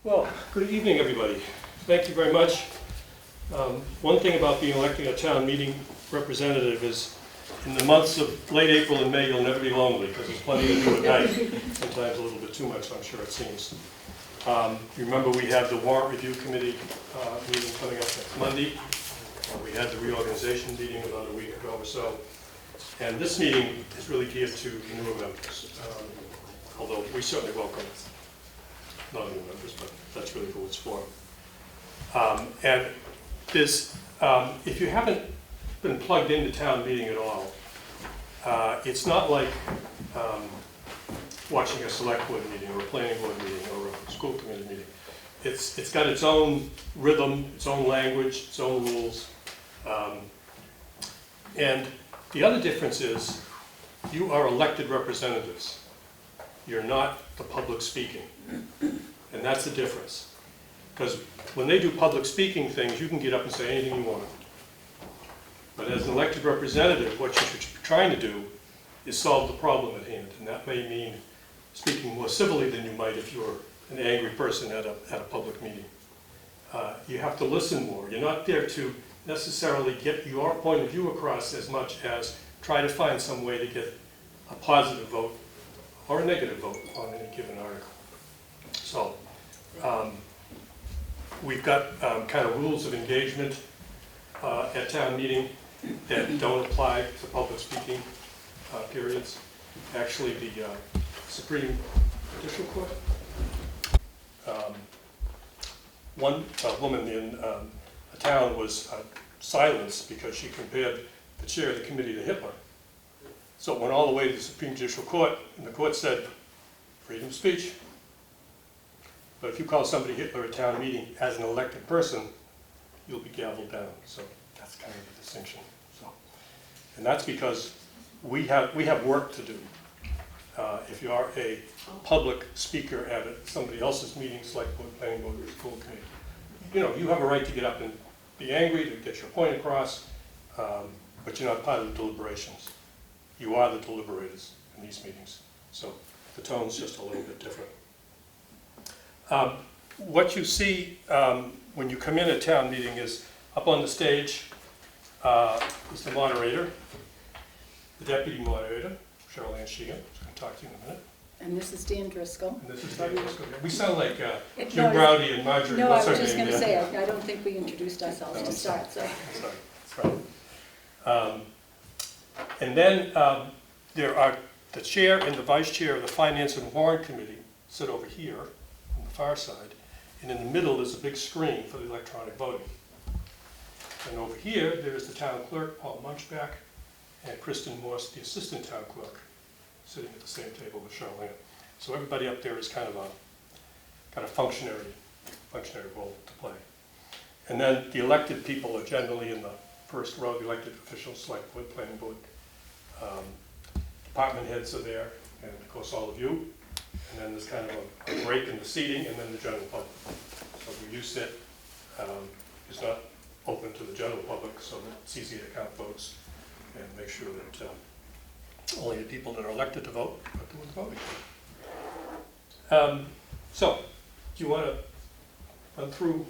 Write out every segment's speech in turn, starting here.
Well, good evening, everybody. Thank you very much. One thing about being elected a town meeting representative is in the months of late April and May, you'll never be lonely because there's plenty to do at night. Sometimes a little bit too much, I'm sure it seems. Remember, we have the warrant review committee meeting coming up next Monday. We had the reorganization meeting about a week ago or so. And this meeting is really geared to the newer members, although we certainly welcome non-new members, but that's really who it's for. And this, if you haven't been plugged into town meeting at all, it's not like watching a select board meeting or a planning board meeting or a school committee meeting. It's got its own rhythm, its own language, its own rules. And the other difference is you are elected representatives. You're not the public speaking. And that's the difference. Because when they do public speaking things, you can get up and say anything you want. But as an elected representative, what you should be trying to do is solve the problem at hand. And that may mean speaking more civilly than you might if you're an angry person at a public meeting. You have to listen more. You're not there to necessarily get your point of view across as much as try to find some way to get a positive vote or a negative vote on any given article. So we've got kind of rules of engagement at town meeting that don't apply to public speaking periods. Actually, the Supreme Judicial Court, one woman in a town was silenced because she compared the chair of the committee to Hitler. So it went all the way to the Supreme Judicial Court, and the court said, freedom of speech. But if you call somebody Hitler at town meeting as an elected person, you'll be gavelled down. So that's kind of the distinction. So, and that's because we have work to do. If you are a public speaker at somebody else's meeting, select board, planning board, or school committee, you know, you have a right to get up and be angry, to get your point across, but you're not part of the deliberations. You are the deliberators in these meetings. So the tone's just a little bit different. What you see when you come in at town meeting is up on the stage is the moderator, the deputy moderator, Cherylann Sheehan, who's going to talk to you in a minute. And this is Dan Driscoll. And this is Dan Driscoll. We sound like Jim Browdy and Marjorie. No, I was just going to say, I don't think we introduced ourselves to start. So. That's right. And then there are the chair and the vice chair of the Finance and Warrant Committee sit over here on the far side. And in the middle is a big screen for the electronic voting. And over here, there's the town clerk, Paul Munchback, and Kristen Morse, the assistant town clerk, sitting at the same table with Cherylann. So everybody up there is kind of a functionary role to play. And then the elected people are generally in the first row, the elected officials, select board, planning board. Department heads are there, and of course all of you. And then there's kind of a break in the seating, and then the general public. So where you sit is not open to the general public, so that it's easy to count votes and make sure that only the people that are elected to vote are doing the voting. So, do you want to run through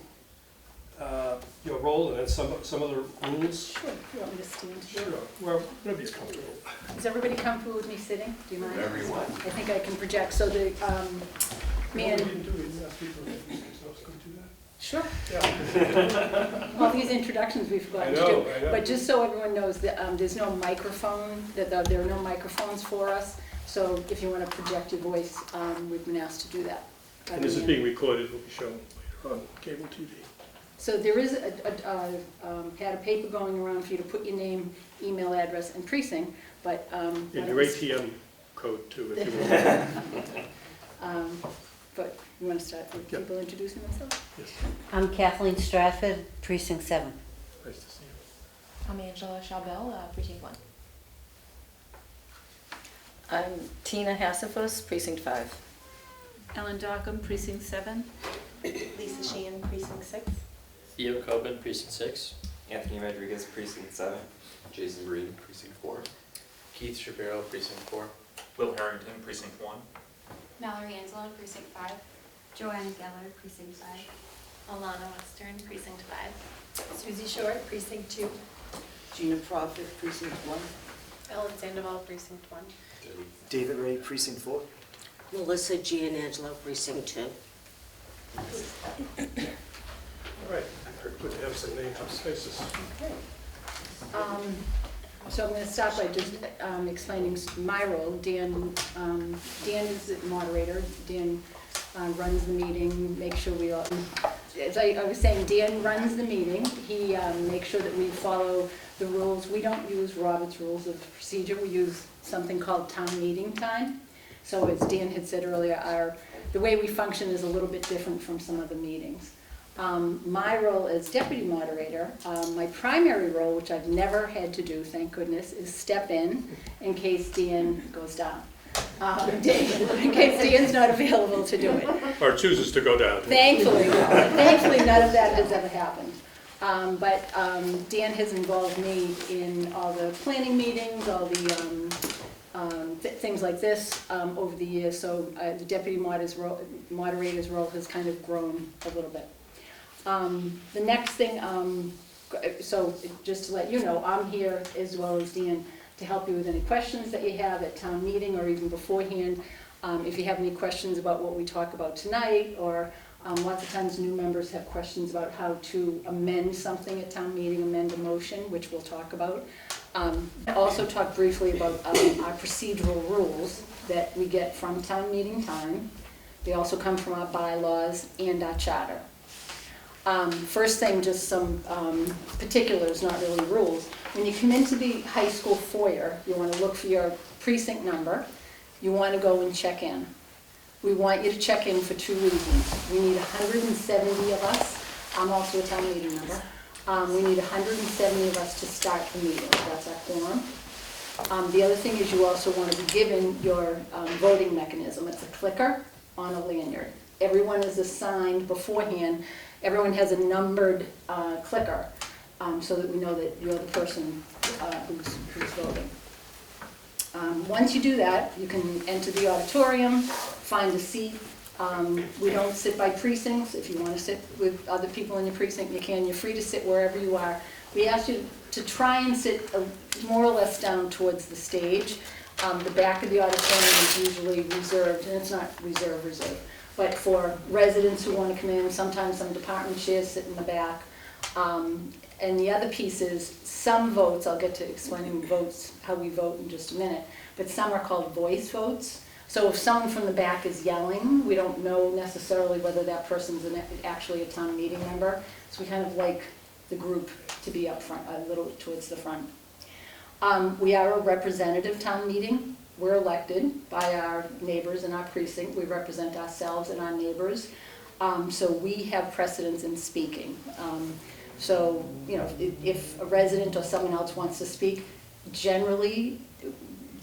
your role and then some of the rules? Sure. You want me to stand? Sure. Well, whatever is comfortable. Is everybody comfortable with me sitting? Do you mind? Everyone. I think I can project. So the man. No, we didn't do it. We didn't ask people if they could do that. Sure. Yeah. All these introductions we've forgotten to do. I know. But just so everyone knows that there's no microphone. There are no microphones for us. So if you want to project your voice, we've been asked to do that. And this is being recorded. Will be shown later on cable TV. So there is a pad of paper going around for you to put your name, email address, and precinct, but... And your ATM code too, if you want. But you want to start with people introducing themselves? Yes. I'm Kathleen Stratford, Precinct 7. Nice to see you. I'm Angela Chabelle, Precinct 1. I'm Tina Hassifus, Precinct 5. Ellen Dockham, Precinct 7. Lisa Sheehan, Precinct 6. Theo Coben, Precinct 6. Anthony Rodriguez, Precinct 7. Jason Breen, Precinct 4. Keith Shapiro, Precinct 4. Will Harrington, Precinct 1. Mallory Ansel, Precinct 5. Joanna Geller, Precinct 5. Alana Western, Precinct 5. Susie Short, Precinct 2. Gina Prophet, Precinct 1. Ellen Sandoval, Precinct 1. David Ray, Precinct 4. Melissa Gianangelo, Precinct 2. All right, good to have some names and faces. Okay. So I'm going to start by just explaining my role. Dan is the moderator. Dan runs the meeting, makes sure we all, as I was saying, Dan runs the meeting. He makes sure that we follow the rules. We don't use Robert's Rules of Procedure. We use something called town meeting time. So as Dan had said earlier, the way we function is a little bit different from some other meetings. My role as deputy moderator, my primary role, which I've never had to do, thank goodness, is step in case Dan goes down. In case Dan's not available to do it. Or chooses to go down. Thankfully none of that has ever happened. But Dan has involved me in all the planning meetings, all the things like this over the years, so the deputy moderator's role has kind of grown a little bit. The next thing, so just to let you know, I'm here as well as Dan to help you with any questions that you have at town meeting or even beforehand. If you have any questions about what we talk about tonight, or lots of times new members have questions about how to amend something at town meeting, amend a motion, which we'll talk about. I also talk briefly about our procedural rules that we get from town meeting time. They also come from our bylaws and our charter. First thing, just some particulars, not really rules. When you come into the high school foyer, you want to look for your precinct number. You want to go and check in. We want you to check in for 2 reasons. We need 170 of us. I'm also a town meeting member. We need 170 of us to start the meeting. That's our quorum. The other thing is you also want to be given your voting mechanism. It's a clicker on a lanyard. Everyone is assigned beforehand. Everyone has a numbered clicker so that we know that you're the person who's voting. Once you do that, you can enter the auditorium, find a seat. We don't sit by precincts. If you want to sit with other people in your precinct, you can. You're free to sit wherever you are. We ask you to try and sit more or less down towards the stage. The back of the auditorium is usually reserved, and it's not reserved. But for residents who want to come in, sometimes some department chairs sit in the back. And the other piece is some votes, I'll get to explaining votes, how we vote in just a minute, but some are called voice votes. So if someone from the back is yelling, we don't know necessarily whether that person's actually a town meeting member. So we kind of like the group to be up front, a little towards the front. We are a representative town meeting. We're elected by our neighbors in our precinct. We represent ourselves and our neighbors. So we have precedence in speaking. So, you know, if a resident or someone else wants to speak, generally,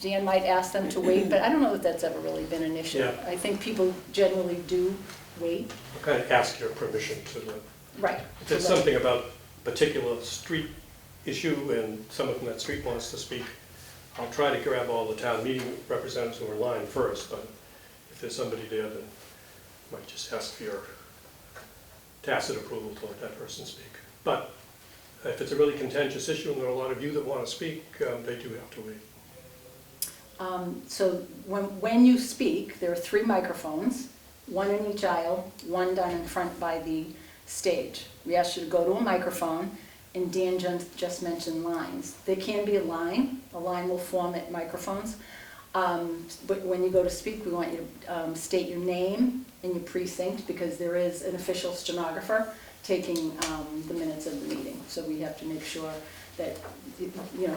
Dan might ask them to wait, but I don't know that that's ever really been an issue. Yeah. I think people generally do wait. Kind of ask your permission to Right. If it's something about a particular street issue and someone from that street wants to speak, I'll try to grab all the town meeting representatives who are in line first, but if there's somebody there, then I might just ask for your tacit approval to let that person speak. But if it's a really contentious issue and there are a lot of you that want to speak, they do have to wait. So when you speak, there are 3 microphones, 1 in each aisle, 1 down in front by the stage. We ask you to go to a microphone, and Dan just mentioned lines. There can be a line will form at microphones, but when you go to speak, we want you to state your name and your precinct, because there is an official stenographer taking the minutes of the meeting. So we have to make sure that, you know,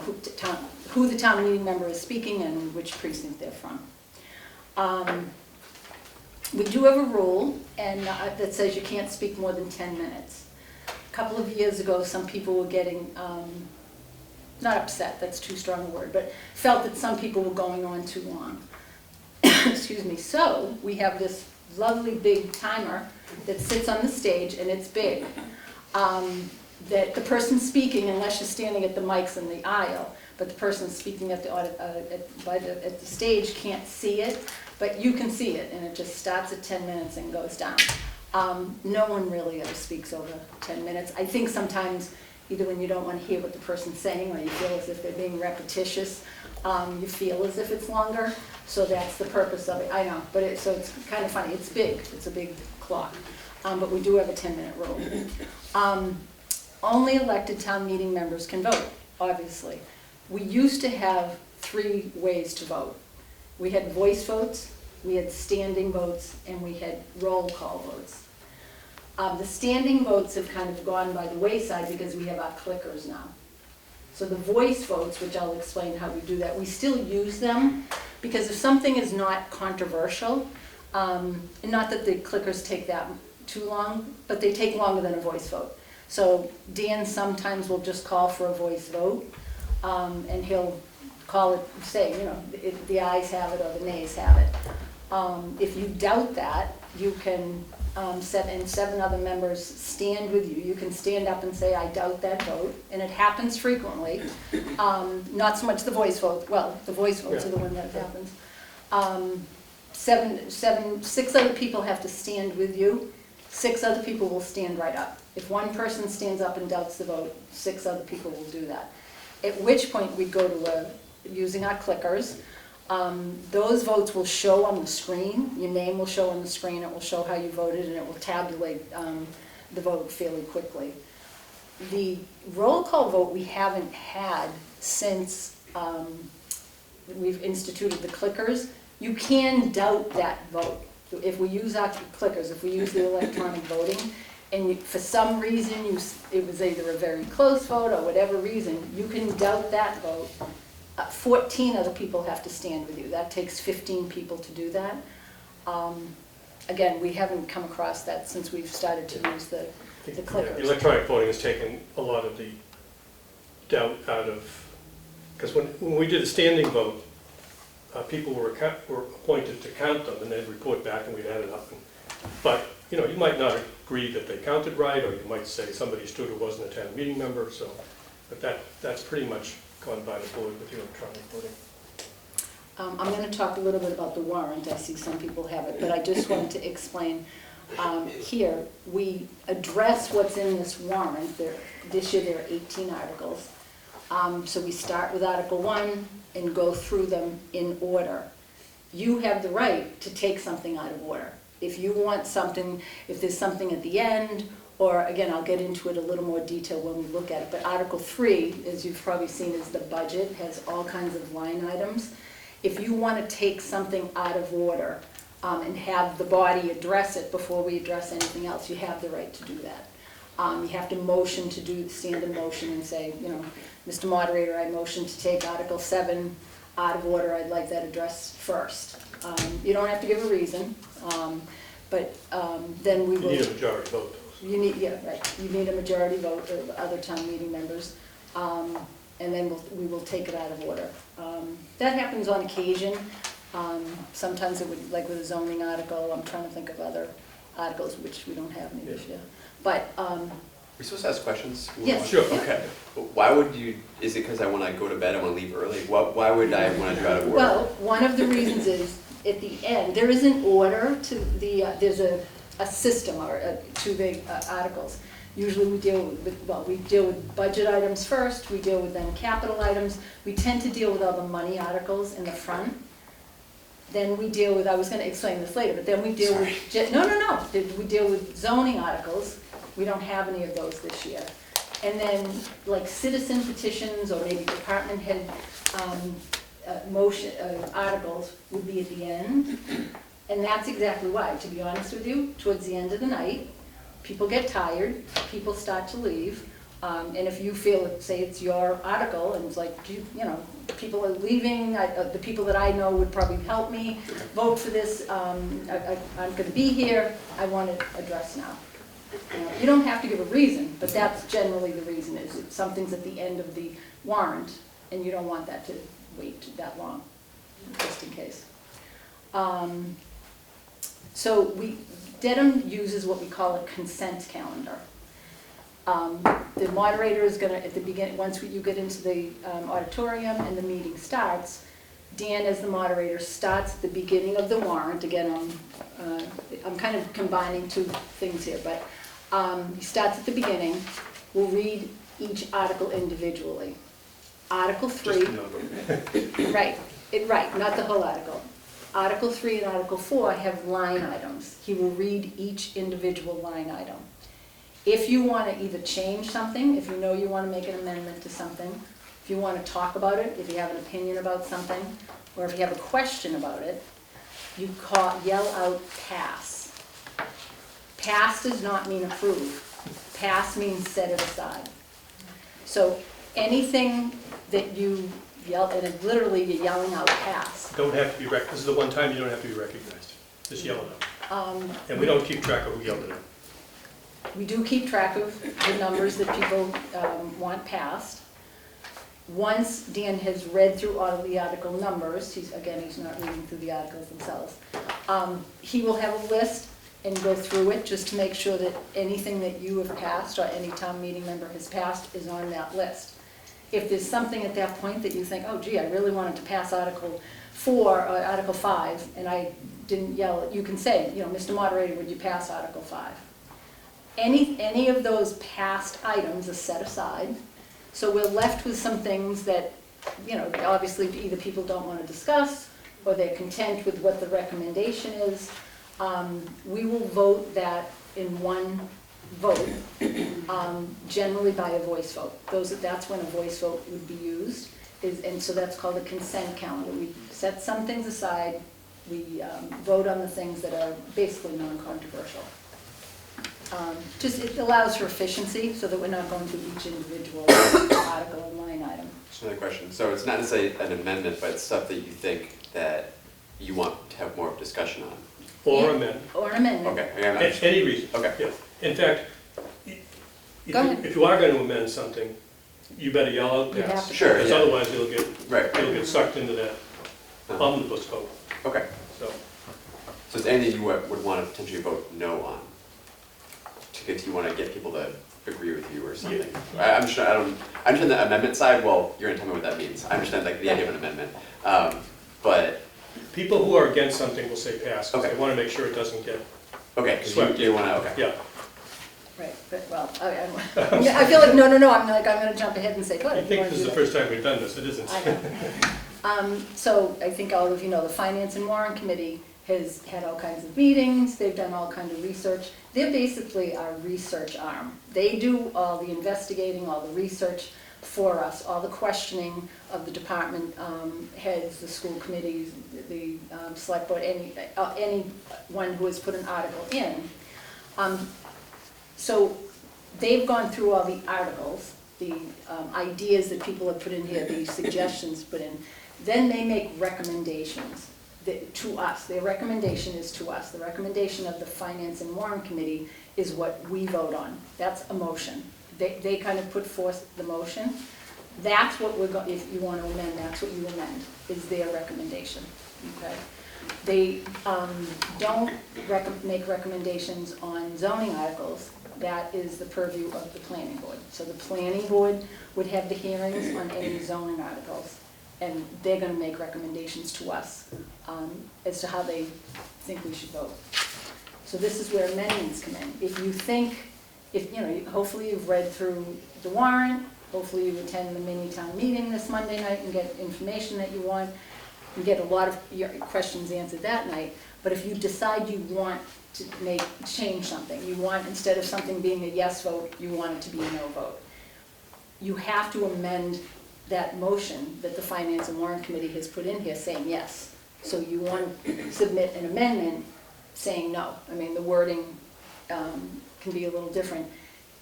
who the town meeting member is speaking and which precinct they're from. We do have a rule that says you can't speak more than 10 minutes. A couple of years ago, some people were getting, not upset, that's too strong a word, but felt that some people were going on too long. Excuse me. So we have this lovely big timer that sits on the stage, and it's big. That the person speaking, unless you're standing at the mics in the aisle, but the person speaking at the stage can't see it. But you can see it, and it just starts at 10 minutes and goes down. No one really ever speaks over 10 minutes. I think sometimes, either when you don't want to hear what the person's saying, or you feel as if they're being repetitious, you feel as if it's longer. So that's the purpose of it. I know, but so it's kind of funny. It's big. It's a big clock. But we do have a 10-minute rule. Only elected town meeting members can vote, obviously. We used to have 3 ways to vote. We had voice votes, we had standing votes, and we had roll call votes. The standing votes have kind of gone by the wayside because we have our clickers now. So the voice votes, which I'll explain how we do that, we still use them because if something is not controversial, and not that the clickers take that too long, but they take longer than a voice vote. So Dan sometimes will just call for a voice vote, and he'll call it, say, you know, the ayes have it or the nays have it. If you doubt that, you can and 7 other members stand with you. You can stand up and say, I doubt that vote, and it happens frequently. Not so much the voice vote, well, the voice votes are the one that happens. 6 other people have to stand with you. 6 other people will stand right up. If one person stands up and doubts the vote, 6 other people will do that. At which point we go to using our clickers. Those votes will show on the screen. Your name will show on the screen. It will show how you voted, and it will tabulate the vote fairly quickly. The roll call vote we haven't had since we've instituted the clickers. You can doubt that vote. If we use our clickers, if we use the electronic voting, and for some reason it was either a very close vote or whatever reason, you can doubt that vote. 14 other people have to stand with you. That takes 15 people to do that. Again, we haven't come across that since we've started to use the clickers. The electronic voting has taken a lot of the doubt out of, because when we did a standing vote, people were appointed to count them, and they'd report back, and we'd add it up. But you know, you might not agree that they counted right, or you might say somebody stood who wasn't a town meeting member. So, but that's pretty much gone by the board with the electronic voting. I'm going to talk a little bit about the warrant. I see some people have it, but I just wanted to explain. Here, we address what's in this warrant. This year there are 18 articles. So we start with Article 1 and go through them in order. You have the right to take something out of order. If you want something, if there's something at the end, or again, I'll get into it a little more detail when we look at it, but Article 3, as you've probably seen, is the budget, has all kinds of line items. If you want to take something out of order and have the body address it before we address anything else, you have the right to do that. You have to motion to do the standard motion and say, you know, Mr. Moderator, I motion to take Article 7 out of order. I'd like that addressed first. You don't have to give a reason, but then we will. You need a majority vote. You need, yeah, right. You need a majority vote of other town meeting members, and then we will take it out of order. That happens on occasion. Sometimes it would, like with a zoning article, I'm trying to think of other articles which we don't have any this year. But We're supposed to ask questions? yes, Sure. yeah. Okay. Why would you, is it because I want to go to bed, I want to leave early? Why would I want to go out of work? Well, one of the reasons is at the end there is an order to the. There's a system to the articles. Usually we deal with budget items first, we deal with then capital items. We tend to deal with all the money articles in the front. Then we deal with, I was going to explain this later, but then we deal with, we deal with zoning articles. We don't have any of those this year. And then like citizen petitions or maybe department head motion articles would be at the end. And that's exactly why, to be honest with you, towards the end of the night, people get tired, people start to leave, and if you feel, say it's your article, and it's like, you know, people are leaving, the people that I know would probably help me vote for this, I'm going to be here, I want it addressed now. You don't have to give a reason, but that's generally the reason, is if something's at the end of the warrant, and you don't want that to wait that long, just in case. So Dedham uses what we call a consent calendar. The moderator is going to, at the beginning, once you get into the auditorium and the meeting starts, Dan, as the moderator, starts at the beginning of the warrant. Again, I'm kind of combining two things here, but he starts at the beginning. We'll read each article individually. Article 3. Just a number. Right, not the whole article. Article 3 and Article 4 have line items. He will read each individual line item. If you want to either change something, if you know you want to make an amendment to something, if you want to talk about it, if you have an opinion about something, or if you have a question about it, you yell out pass. Pass does not mean approve. Pass means set it aside. So anything that you yell, and it literally you're yelling out pass. Don't have to be this is the one time you don't have to be recognized. Just yell it out. And we don't keep track of who yelled it out. We do keep track of the numbers that people want passed. Once Dan has read through all of the article numbers, he's not reading through the articles themselves, he will have a list and go through it just to make sure that anything that you have passed or any town meeting member has passed is on that list. If there's something at that point that you think, oh gee, I really wanted to pass Article 4 or Article 5 and I didn't yell it, you can say, Mr. Moderator, would you pass Article 5? Any of those past items are set aside. So we're left with some things that, obviously either people don't want to discuss or they're content with what the recommendation is. We will vote that in one vote, generally by a voice vote. That's when a voice vote would be used, and so that's called a consent calendar. We set some things aside, we vote on the things that are basically non-controversial. It allows for efficiency so that we're not going through each individual article and line item. Just another question. So it's not necessarily an amendment, but it's stuff that you think that you want to have more of discussion on. Or amend. Or an amendment. Okay. Any reason. Okay. Yeah. In fact, if you are going to amend something, you better yell out You have pass. to. Sure, Because yeah. otherwise you'll get Right. you'll get sucked into that omnibus vote. Okay. So So it's anything you would want to potentially vote no on? If you want to get people to agree with you or something. I'm sure I understand the amendment side. Well, you're gonna tell me what that means. I understand the idea of an amendment, but people who are against something will say pass because Okay. they want to make sure it doesn't get okay, because swept. you want to Yeah. Right, but I feel like, no, I'm going to jump ahead and say, go I ahead. think this is the first time we've done this. It isn't. I know. So I think all of you know the Finance and Warrant Committee has had all kinds of meetings, they've done all kinds of research. They're basically our research arm. They do all the investigating, all the research for us, all the questioning of the department heads, the school committees, the select board, anyone who has put an article in. So they've gone through all the articles, the ideas that people have put in here, the suggestions put in. Then they make recommendations to us. Their recommendation is to us. The recommendation of the Finance and Warrant Committee is what we vote on. That's a motion. They kind of put forth the motion. That's what we're going, if you want to amend, that's what you amend, is their recommendation, okay? They don't make recommendations on zoning articles. That is the purview of the planning board. So the planning board would have the hearings on any zoning articles, and they're going to make recommendations to us as to how they think we should vote. So this is where amendments come in. If you think, hopefully you've read through the warrant, hopefully you attend the mini town meeting this Monday night and get information that you want, and get a lot of your questions answered that night. But if you decide you want to change something, you want, instead of something being a yes vote, you want it to be a no vote, you have to amend that motion that the Finance and Warrant Committee has put in here saying yes. So you want to submit an amendment saying no. I mean, the wording can be a little different.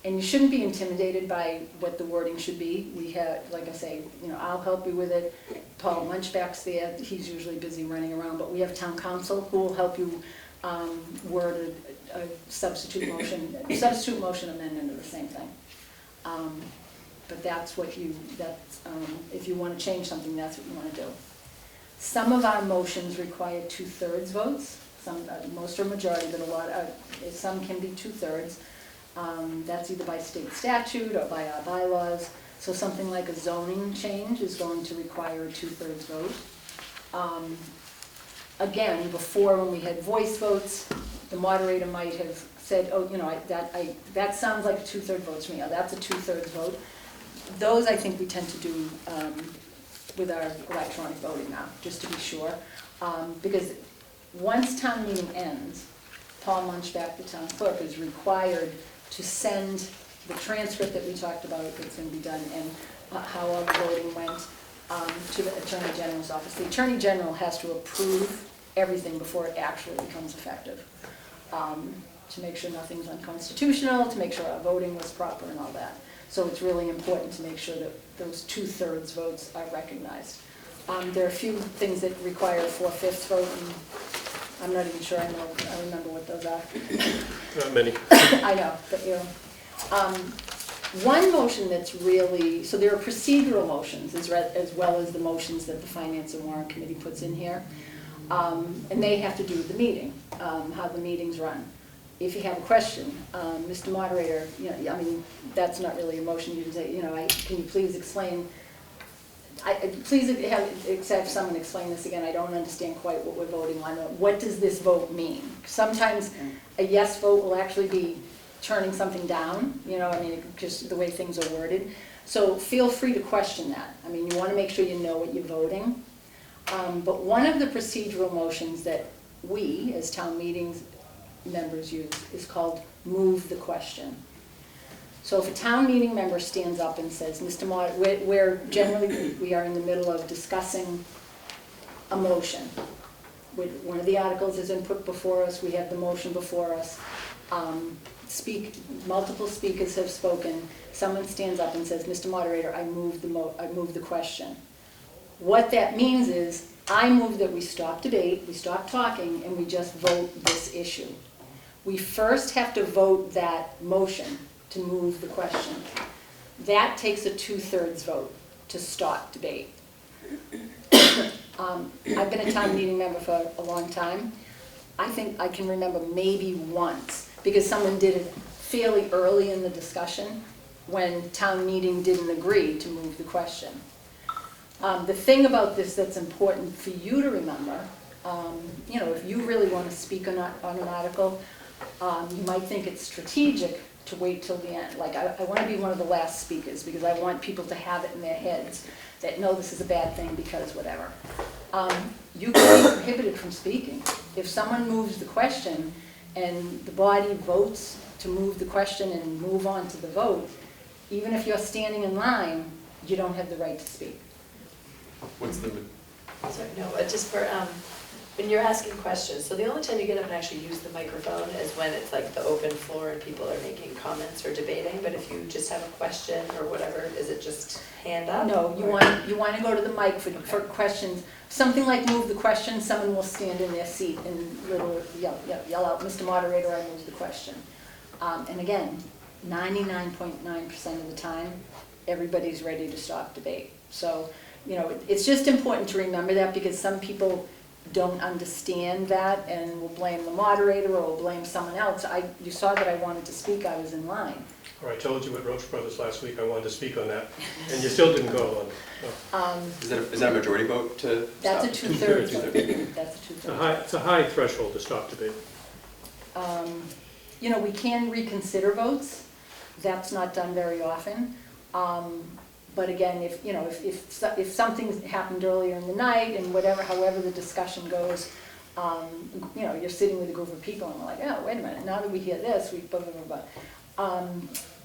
And you shouldn't be intimidated by what the wording should be. We have, like I say, I'll help you with it. Paul Munchback's there. He's usually busy running around, but we have town council who will help you word a substitute motion amendment are the same thing. But that's what if you want to change something, that's what you want to do. Some of our motions require 2/3 votes. Most are majority, but some can be 2/3. That's either by state statute or by our bylaws. So something like a zoning change is going to require a 2/3 vote. Again, before when we had voice votes, the moderator might have said, oh, you know, that sounds like a 2/3 vote to me, or that's a 2/3 vote. Those I think we tend to do with our electronic voting now, just to be sure. Because once town meeting ends, Paul Munchback, the town clerk, is required to send the transcript that we talked about that's going to be done and how all the voting went to the Attorney General's office. The Attorney General has to approve everything before it actually becomes effective, to make sure nothing's unconstitutional, to make sure our voting was proper and all that. So it's really important to make sure that those 2/3 votes are recognized. There are a few things that require a 4/5 vote, and I'm not even sure I remember what those are. Not many. I know, but you know. One motion that's really, so there are procedural motions as well as the motions that the Finance and Warrant Committee puts in here. And they have to do with the meeting, how the meetings run. If you have a question, Mr. Moderator, you know, I mean, that's not really a motion. You can say, you know, can you please explain, please have someone explain this again. I don't understand quite what we're voting on. What does this vote mean? Sometimes a yes vote will actually be turning something down, you know, I mean, just the way things are worded. So feel free to question that. I mean, you want to make sure you know what you're voting. But one of the procedural motions that we, as town meetings members, use is called move the question. So if a town meeting member stands up and says, Mr. Moderator, we are in the middle of discussing a motion. One of the articles is put before us, we have the motion before us. Multiple speakers have spoken. Someone stands up and says, Mr. Moderator, I move the question. What that means is, I move that we stop debate, we stop talking, and we just vote this issue. We first have to vote that motion to move the question. That takes a 2/3 vote to stop debate. I've been a town meeting member for a long time. I think I can remember maybe once, because someone did it fairly early in the discussion when town meeting didn't agree to move the question. The thing about this that's important for you to remember, you know, if you really want to speak on an article, you might think it's strategic to wait till the end. Like, I want to be one of the last speakers because I want people to have it in their heads that, no, this is a bad thing because whatever. You can be prohibited from speaking. If someone moves the question and the body votes to move the question and move on to the vote, even if you're standing in line, you don't have the right to speak. What's the, Sorry, no, just for, when you're asking questions, so the only time you get up and actually use the microphone is when it's like the open floor and people are making comments or debating, but if you just have a question or whatever, is it just hand up? No, you want to go to the mic for questions. Something like move the question, someone will stand in their seat and yell out, Mr. Moderator, I move the question. And again, 99.9% of the time, everybody's ready to stop debate. So, you know, it's just important to remember that because some people don't understand that and will blame the moderator or will blame someone else. You saw that I wanted to speak, I was in line. Or I told you at Roche Brothers last week I wanted to speak on that, and you still didn't go on. is that a majority vote to That's a stop? 2/3 vote. That's a 2/3. It's a high threshold to stop debate. You know, we can reconsider votes. That's not done very often. But again, if something's happened earlier in the night and however the discussion goes, you know, you're sitting with a group of people and we're like, oh, wait a minute, now that we hear this, we blah, blah, blah, blah.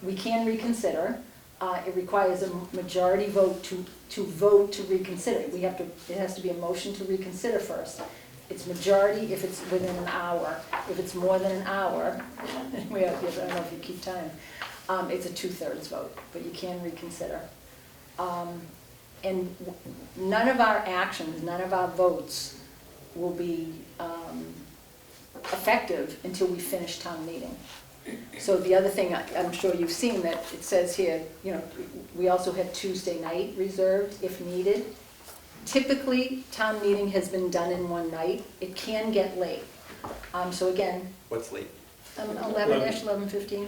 We can reconsider. It requires a majority vote to vote to reconsider. It has to be a motion to reconsider first. It's majority if it's within an hour. If it's more than an hour, I don't know if you keep time, it's a 2/3 vote, but you can reconsider. And none of our actions, none of our votes will be effective until we finish town meeting. So the other thing, I'm sure you've seen that it says here, you know, we also have Tuesday night reserved if needed. Typically, town meeting has been done in one night. It can get late. So again, What's late? 11-ish, 11:15.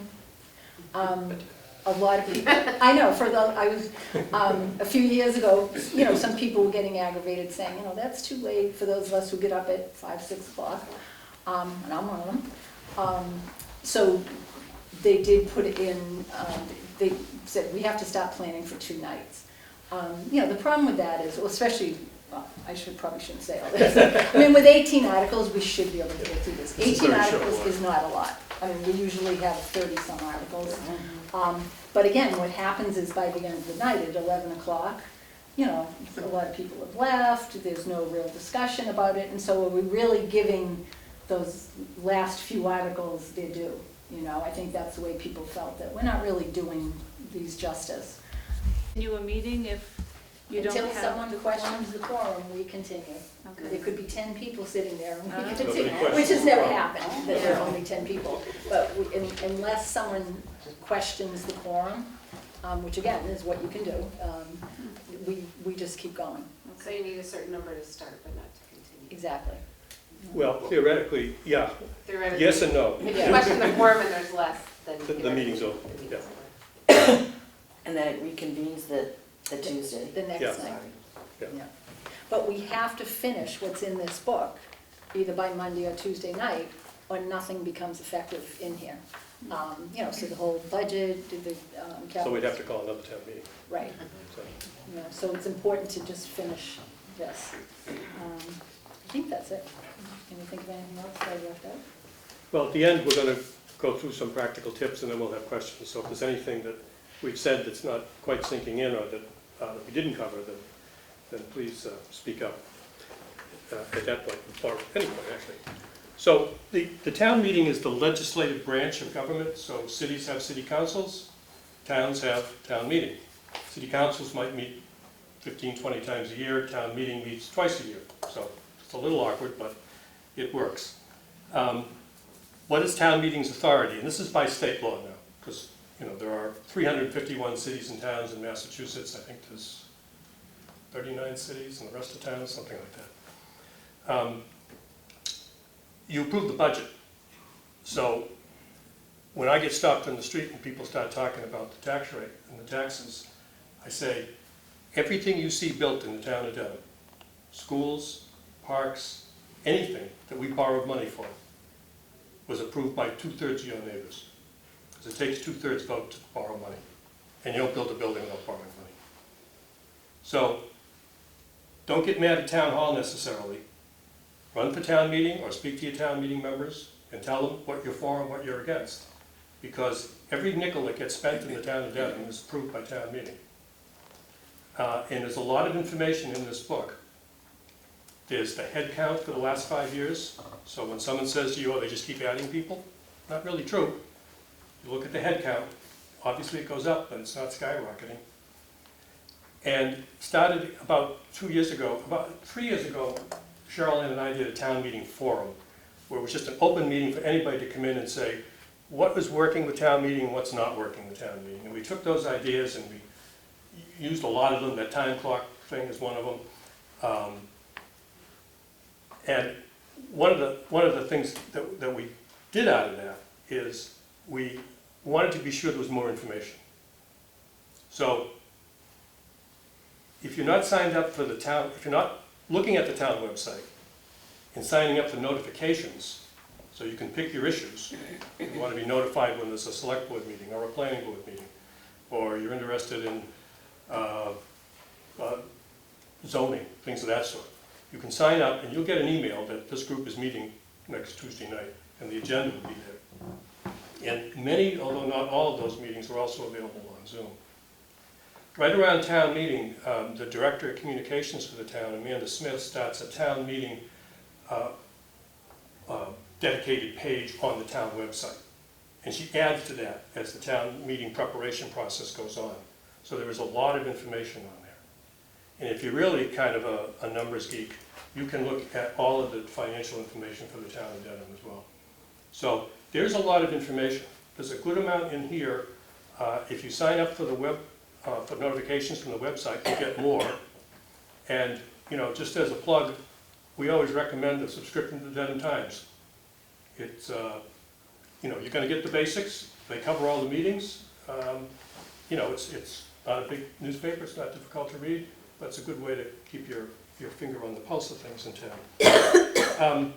a lot of people, I know, I was, a few years ago, you know, some people were getting aggravated saying, you know, that's too late for those of us who get up at 5, 6 o'clock, and I'm one of them. So they did put it in, they said, we have to stop planning for 2 nights. You know, the problem with that is, well, especially, well, probably shouldn't say all this. I mean, with 18 articles, we should be able to get through this. It's a 18 very short articles one. is not a lot. I mean, we usually have 30-some articles. But again, what happens is by the end of the night at 11 o'clock, you know, a lot of people have left, there's no real discussion about it, and so are we really giving those last few articles their due? You know, I think that's the way people felt, that we're not really doing these justice. Continue a meeting if you don't have. Until someone questions the quorum, we continue. Okay. There could be 10 people sitting there, and we Nobody continue, questions which has the never quorum. happened, that there are only 10 people. But unless someone questions the quorum, which again is what you can do, we just keep going. So you need a certain number to start, but not to continue. Exactly. Well, theoretically, yeah, Theoretically. yes and no. If you question the quorum and there's less, then. The meeting's over, the yeah. meeting's over. And then it reconvenes the Tuesday. The next Yeah. night. Yeah. Yeah. But we have to finish what's in this book, either by Monday or Tuesday night, or nothing becomes effective in here. You know, so the whole budget, the So we'd have to call another town meeting. Right. So, You know, so it's important to just finish this. I think that's it. Can you think of anything else that I left out? well, at the end, we're going to go through some practical tips, and then we'll have questions. So if there's anything that we've said that's not quite sinking in, or that we didn't cover, then please speak up at that point, or any point, actually. So the town meeting is the legislative branch of government, so cities have city councils, towns have town meeting. City councils might meet 15, 20 times a year, town meeting meets twice a year. So it's a little awkward, but it works. What is town meeting's authority? And this is by state law now, because you know there are 351 cities and towns in Massachusetts. I think there's 39 cities and the rest of towns, something like that. You approve the budget. So when I get stopped in the street and people start talking about the tax rate and the taxes, I say, everything you see built in the town of Dedham, schools, parks, anything that we borrowed money for, was approved by 2/3 of your neighbors. Because it takes 2/3 vote to borrow money. And you don't build a building without borrowing money. So don't get mad at town hall necessarily. Run for town meeting or speak to your town meeting members and tell them what you're for and what you're against. Because every nickel that gets spent in the town of Dedham is approved by town meeting. And there's a lot of information in this book. There's the head count for the last 5 years. So when someone says to you, oh, they just keep adding people, not really true. You look at the head count, obviously it goes up, but it's not skyrocketing. And started about 2 years ago, about 3 years ago, Cherylann and I did a town meeting forum, where it was just an open meeting for anybody to come in and say, what was working with town meeting and what's not working with town meeting. And we took those ideas and we used a lot of them. That time clock thing is one of them. And one of the things that we did out of that is we wanted to be sure there was more information. So if you're not signed up for the town, if you're not looking at the town website and signing up for notifications, so you can pick your issues. You want to be notified when there's a select board meeting or a planning board meeting, or you're interested in zoning, things of that sort. You can sign up and you'll get an email that this group is meeting next Tuesday night, and the agenda will be there. And many, although not all of those meetings, are also available on Zoom. Right around town meeting, the Director of Communications for the town, Amanda Smith, starts a town meeting dedicated page on the town website. And she adds to that as the town meeting preparation process goes on. So there is a lot of information on there. And if you're really kind of a numbers geek, you can look at all of the financial information for the town of Dedham as well. So there's a lot of information. There's a good amount in here. If you sign up for the for notifications from the website, you get more. And you know, just as a plug, we always recommend a subscription to the Dedham Times. It's you know, you're going to get the basics. They cover all the meetings. you know, it's not a big newspaper, it's not difficult to read, but it's a good way to keep your finger on the pulse of things in town.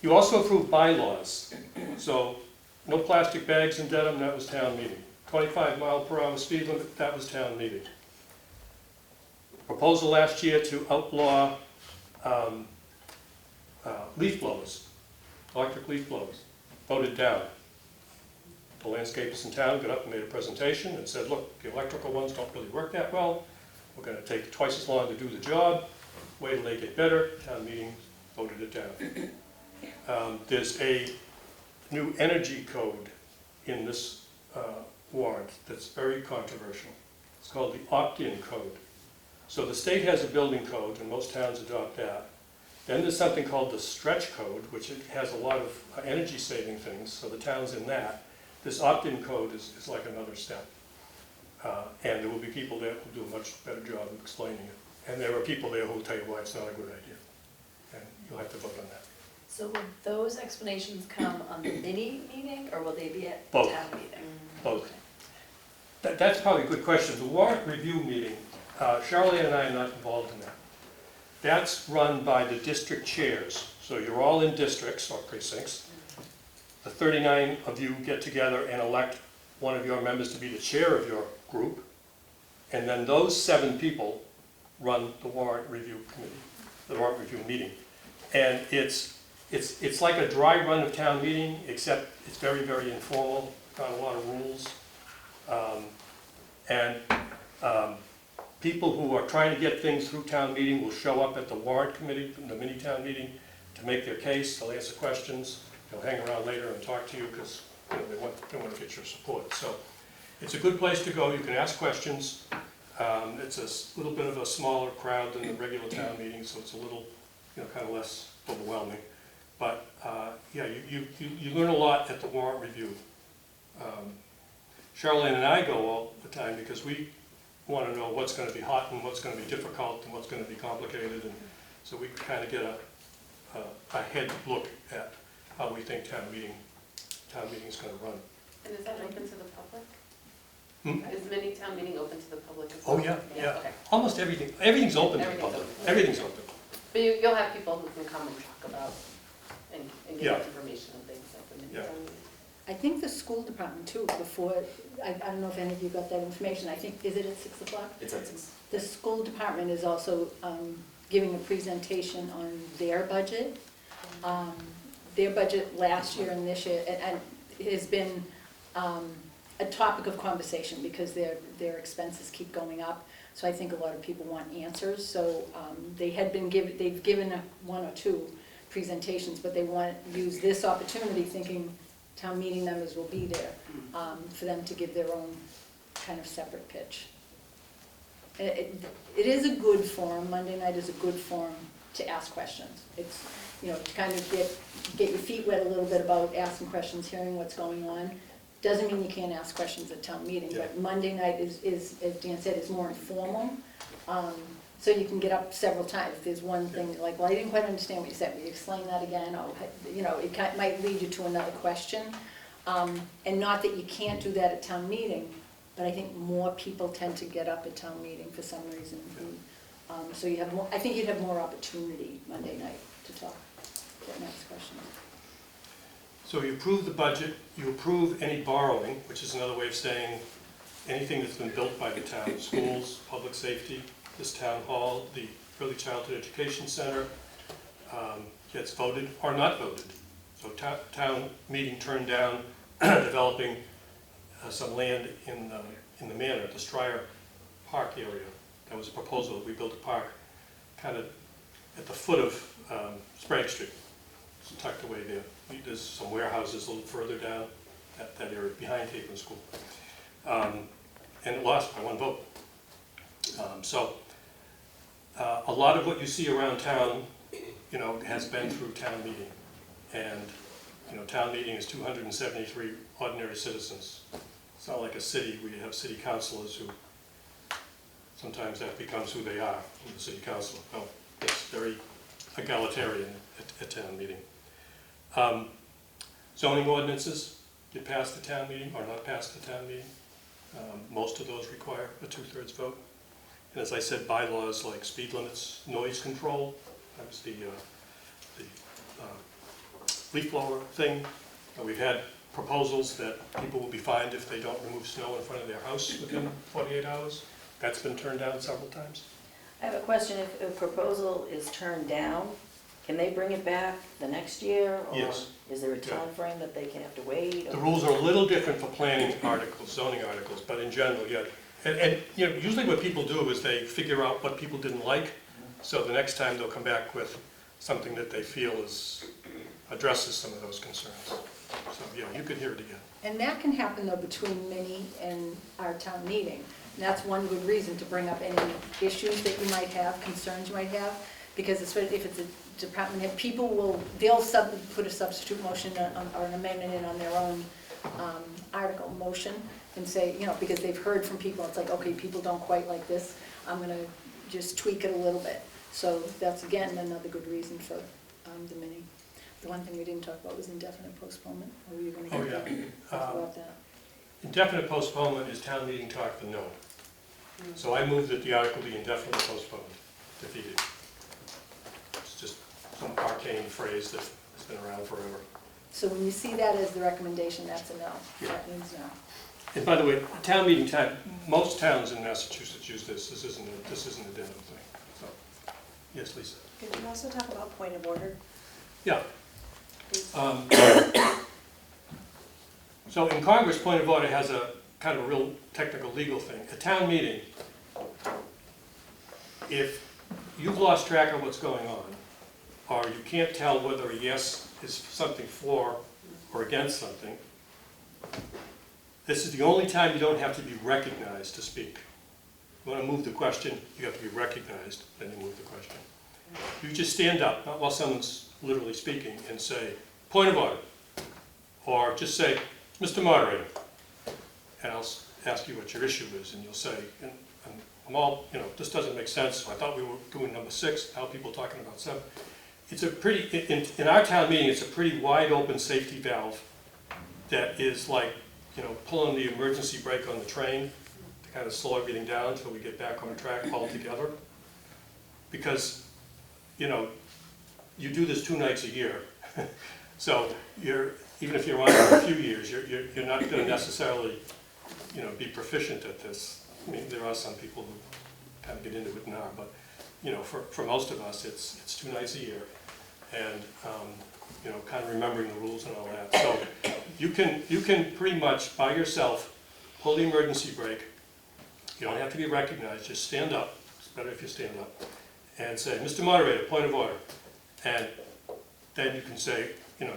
You also approved bylaws, so no plastic bags in Dedham, that was town meeting. 25-mile-per-hour speed limit, that was town meeting. Proposal last year to outlaw leaf blowers, electric leaf blowers, voted down. The landscapers in town got up and made a presentation and said, look, the electrical ones don't really work that well. We're going to take twice as long to do the job. Wait till they get better. Town meeting voted it down. There's a new energy code in this warrant that's very controversial. It's called the opt-in code. So the state has a building code, and most towns adopt that. Then there's something called the stretch code, which it has a lot of energy-saving things, so the town's in that. This opt-in code is like another step. And there will be people there who do a much better job of explaining it. And there are people there who will tell you why it's not a good idea. And you'll have to vote on that. So will those explanations come on the mini meeting, or will they be at Both. town meeting? Both. That's probably a good question. The warrant review meeting, Cherylann and I are not involved in that. That's run by the district chairs. So you're all in districts or precincts. The 39 of you get together and elect one of your members to be the chair of your group. And then those 7 people run the warrant review committee, the warrant review meeting. And it's like a dry run of town meeting, except it's very, very informal, got a lot of rules. People who are trying to get things through town meeting will show up at the warrant committee, the mini town meeting, to make their case. They'll answer questions. They'll hang around later and talk to you because they want to get your support. So it's a good place to go. You can ask questions. It's a little bit of a smaller crowd than the regular town meeting, so it's a little, kind of less overwhelming. But yeah, you learn a lot at the warrant review. Cherylann and I go all the time because we want to know what's going to be hot and what's going to be difficult and what's going to be complicated, and so we kind of get a head look at how we think town meeting is going to run. And is that open to the public? Hmm? Is mini town meeting open to the public as well? Oh yeah, yeah. Okay. Almost everything's open to the Everything's public. open. Everything's open. But you'll have people who can come and talk about and Yeah. get information and things at the mini Yeah. town meeting. I think the school department too, before, I don't know if any of you got that information, I think, is it at 6 o'clock? It's at 6. The school department is also giving a presentation on their budget. Their budget last year and this year, and it has been a topic of conversation because their expenses keep going up. So I think a lot of people want answers. So they've given 1 or 2 presentations, but they want to use this opportunity thinking town meeting members will be there for them to give their own kind of separate pitch. It is a good forum. Monday night is a good forum to ask questions. It's, to kind of get your feet wet a little bit about asking questions, hearing what's going on. Doesn't mean you can't ask questions at town meeting, Yeah. but Monday night is, as Dan said, is more informal. So you can get up several times. If there's one thing, like, well, I didn't quite understand what you said, will you explain that again? Or, it might lead you to another question. And not that you can't do that at town meeting, but I think more people tend to get up at town meeting for some reason. So you have more, I think you'd have more opportunity Monday night to talk, to ask questions. So you approve the budget, you approve any borrowing, which is another way of saying anything that's been built by the town, schools, public safety, this town hall, the early childhood education center, gets voted or not voted. So town meeting turned down developing some land in the manor, the Stryer Park area. That was a proposal that we built a park kind of at the foot of Sprague Street. It's tucked away there. There's some warehouses a little further down that area behind Capron School. And it lost by 1 vote. A lot of what you see around town, has been through town meeting. And, town meeting is 273 ordinary citizens. It's not like a city where you have city councilors who sometimes that becomes who they are, the city councilor. No, it's very egalitarian at town meeting. Zoning ordinances, get past the town meeting or not past the town meeting. Most of those require a 2/3 vote. And as I said, bylaws like speed limits, noise control, that was the leaf blower thing. We've had proposals that people will be fined if they don't remove snow in front of their house within 48 hours. That's been turned down several times. I have a question. If a proposal is turned down, can they bring it back the next year? Yes. Or is there a Yeah. time frame that they can have to wait? The rules are a little different for planning articles, zoning articles, but in general, yeah. And you know, usually what people do is they figure out what people didn't like, so the next time they'll come back with something that they feel addresses some of those concerns. So, yeah, you could hear it again. And that can happen though between Minnie and our town meeting. And that's one good reason to bring up any issues that you might have, concerns you might have, because if it's a department head, they'll put a substitute motion or an amendment in on their own article motion and say, you know, because they've heard from people, it's like, okay, people don't quite like this, I'm gonna just tweak it a little bit. So that's again, another good reason for the mini. The one thing we didn't talk about was indefinite postponement, or were you gonna Oh, yeah. talk about that? Indefinite postponement is town meeting talk for no. So I move that the article be indefinitely postponed, defeated. It's just some arcane phrase that has been around forever. So when you see that as the recommendation, that's a no. Yeah. That means no. And by the way, town meeting time, most towns in Massachusetts use this. This isn't a Denver thing. So, yes, Lisa. Could you also talk about point of order? Yeah. So in Congress, point of order has a kind of a real technical legal thing. A town meeting, if you've lost track of what's going on, or you can't tell whether a yes is something for or against something, this is the only time you don't have to be recognized to speak. You want to move the question, you have to be recognized, then you move the question. You just stand up, not while someone's literally speaking, and say, point of order. Or just say, Mr. Moderator. And I'll ask you what your issue is, and you'll say, I'm all, you know, this doesn't make sense. I thought we were doing number 6, how are people talking about 7? It's a pretty, in our town meeting, it's a pretty wide open safety valve that is like, you know, pulling the emergency brake on the train to kind of slow everything down until we get back on track altogether. Because, you know, you do this 2 nights a year. So even if you're on it for a few years, you're not going to necessarily, you know, be proficient at this. I mean, there are some people who kind of get into it now, but, you know, for most of us, it's 2 nights a year. And, you know, kind of remembering the rules and all that. So you can pretty much, by yourself, pull the emergency brake. You don't have to be recognized, just stand up. It's better if you stand up. And say, Mr. Moderator, point of order. And then you can say, you know,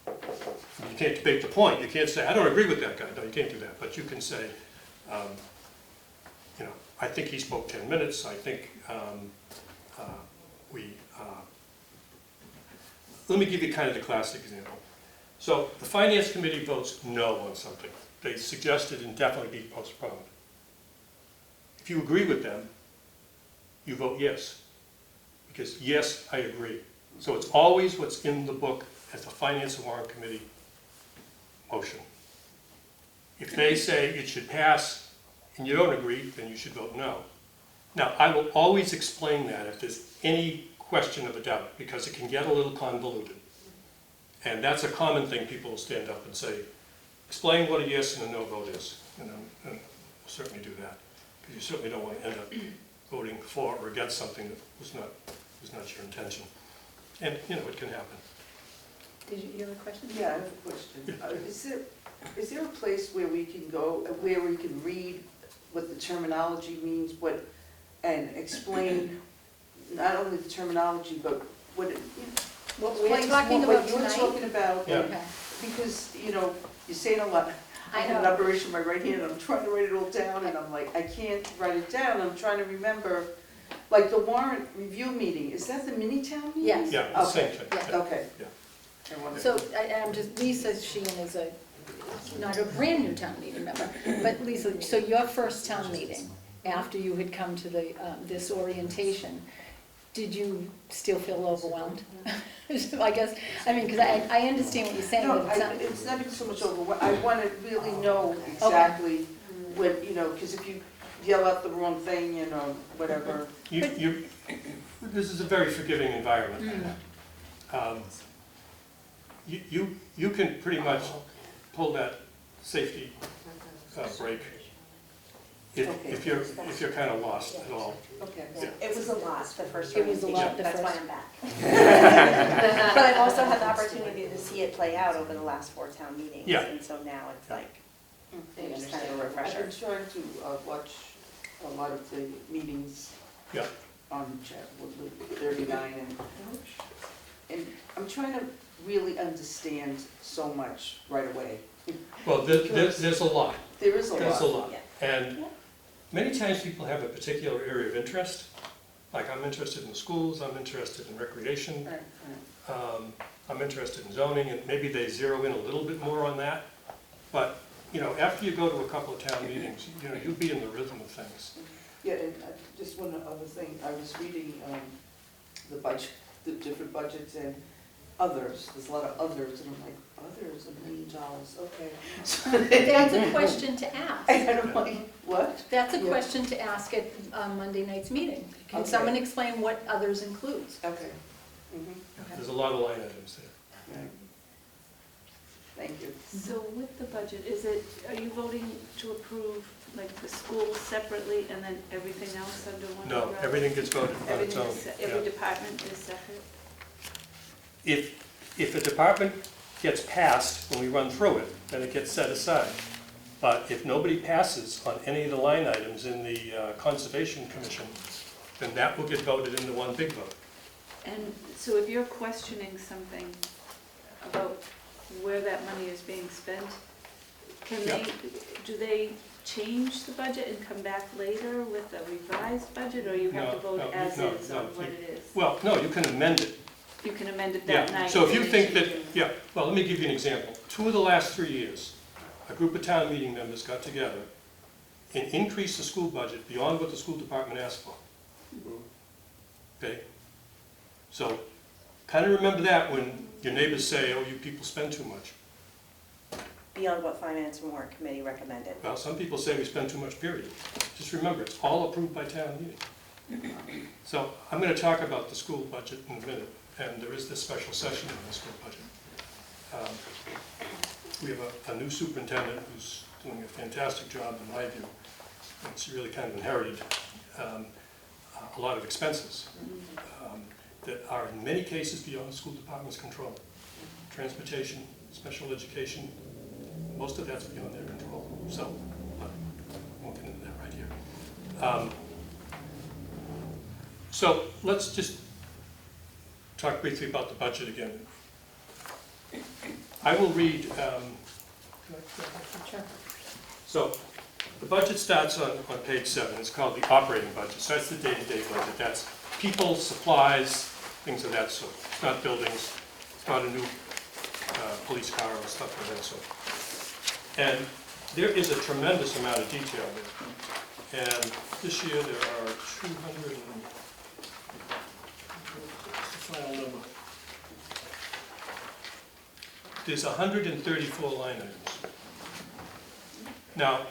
you can't debate the point. You can't say, I don't agree with that guy. No, you can't do that. But you can say, you know, I think he spoke 10 minutes. I think let me give you kind of the classic example. So the Finance Committee votes no on something. They suggested indefinitely be postponed. If you agree with them, you vote yes. Because yes, I agree. So it's always what's in the book as the Finance and Warrant Committee motion. If they say it should pass and you don't agree, then you should vote no. Now, I will always explain that if there's any question of a doubt, because it can get a little convoluted. And that's a common thing. People will stand up and say, explain what a yes and a no vote is. And we'll certainly do that. Because you certainly don't want to end up voting for or against something that was not your intention. And, you know, it can happen. Did you have a question? Yeah, I have a question. Is there a place where we can go, where we can read what the terminology means, and explain not only the terminology, but what it, What we're talking about what you're talking about? Yeah. Okay. Because, you know, you're saying a lot. I have an operation in my right hand, and I'm trying to write it all down, and I'm like, I can't write it down, I'm trying to remember. Like the warrant review meeting, is that the mini-town meeting? Yes. Yeah, it's the same thing. Yeah. Yeah. Okay. Yeah. I wanna- So I'm just, Lisa Sheehan is not a brand new town meeting member, but Lisa, so your first town meeting, after you had come to this orientation, Did you still feel overwhelmed? I guess, I mean, because I understand what you're saying, No, but it's not. it's not even so much over, I want to really know exactly what, because if you yell out the wrong thing, whatever. This is a very forgiving environment. You can pretty much pull that safety brake if you're kind of lost at all. Okay. Yeah. It was a lot, the first It was a lot orientation, the that's why first- I'm back. But I've also had the opportunity to see it play out over the last 4 town meetings. Yeah. And so now it's like, it's kind of a I've refresher. been trying to watch a lot of the meetings Yeah. on chat, 39, and I'm trying to really understand so much right away. Well, there's a lot. There is a lot. There's a lot. Yeah. And many times people have a particular area of interest. Like I'm interested in the schools, I'm interested in recreation, Right, right. I'm interested in zoning, and maybe they zero in a little bit more on that. But, after you go to a couple of town meetings, you'll be in the rhythm of things. Yeah, and just one other thing, I was reading the budget, the different budgets and others, there's a lot of others, and I'm like, others, $1 million, okay. That's a question to ask. And I'm like, what? That's a Yeah. question to ask at Monday night's meeting. Can Okay. someone explain what others includes? Okay. Mhm. There's a lot of line items there. Right. Thank you. So with the budget, are you voting to approve like the schools separately and then everything else under one No, umbrella? everything gets voted on its Everything own. is, every department is separate? If a department gets passed when we run through it, then it gets set aside. But if nobody passes on any of the line items in the Conservation Commission, then that will get voted into one big vote. And so if you're questioning something about where that money is being spent, do they change the budget and come back later with a revised budget, or you have to vote as is on what it is? Well, no, you can amend it. You can amend it that Yeah, night. so if you and think then that, you well, let me give you an example. 2 of the last 3 years, a group of town meeting members got together and increased the school budget beyond what the school department asked for. Okay? So, kind of remember that when your neighbors say, oh, you people spend too much. Beyond what Finance and Warrant Committee recommended. Well, some people say we spend too much, period. Just remember, it's all approved by town meeting. So, I'm going to talk about the school budget in a minute, and there is this special session in the school budget. We have a new superintendent who's doing a fantastic job, in my view. It's really kind of inherited a lot of expenses that are in many cases beyond the school department's control. Transportation, special education, most of that's beyond their control. So, I won't get into that right here. So let's just talk briefly about the budget again. I will read, so the budget starts on page 7. It's called the operating budget. So that's the day-to-day budget. That's people, supplies, things of that sort. It's not buildings. It's not a new police car or stuff of that sort. And there is a tremendous amount of detail there. And this year there are 200 and, what's the final number? There's 134 line items. Now,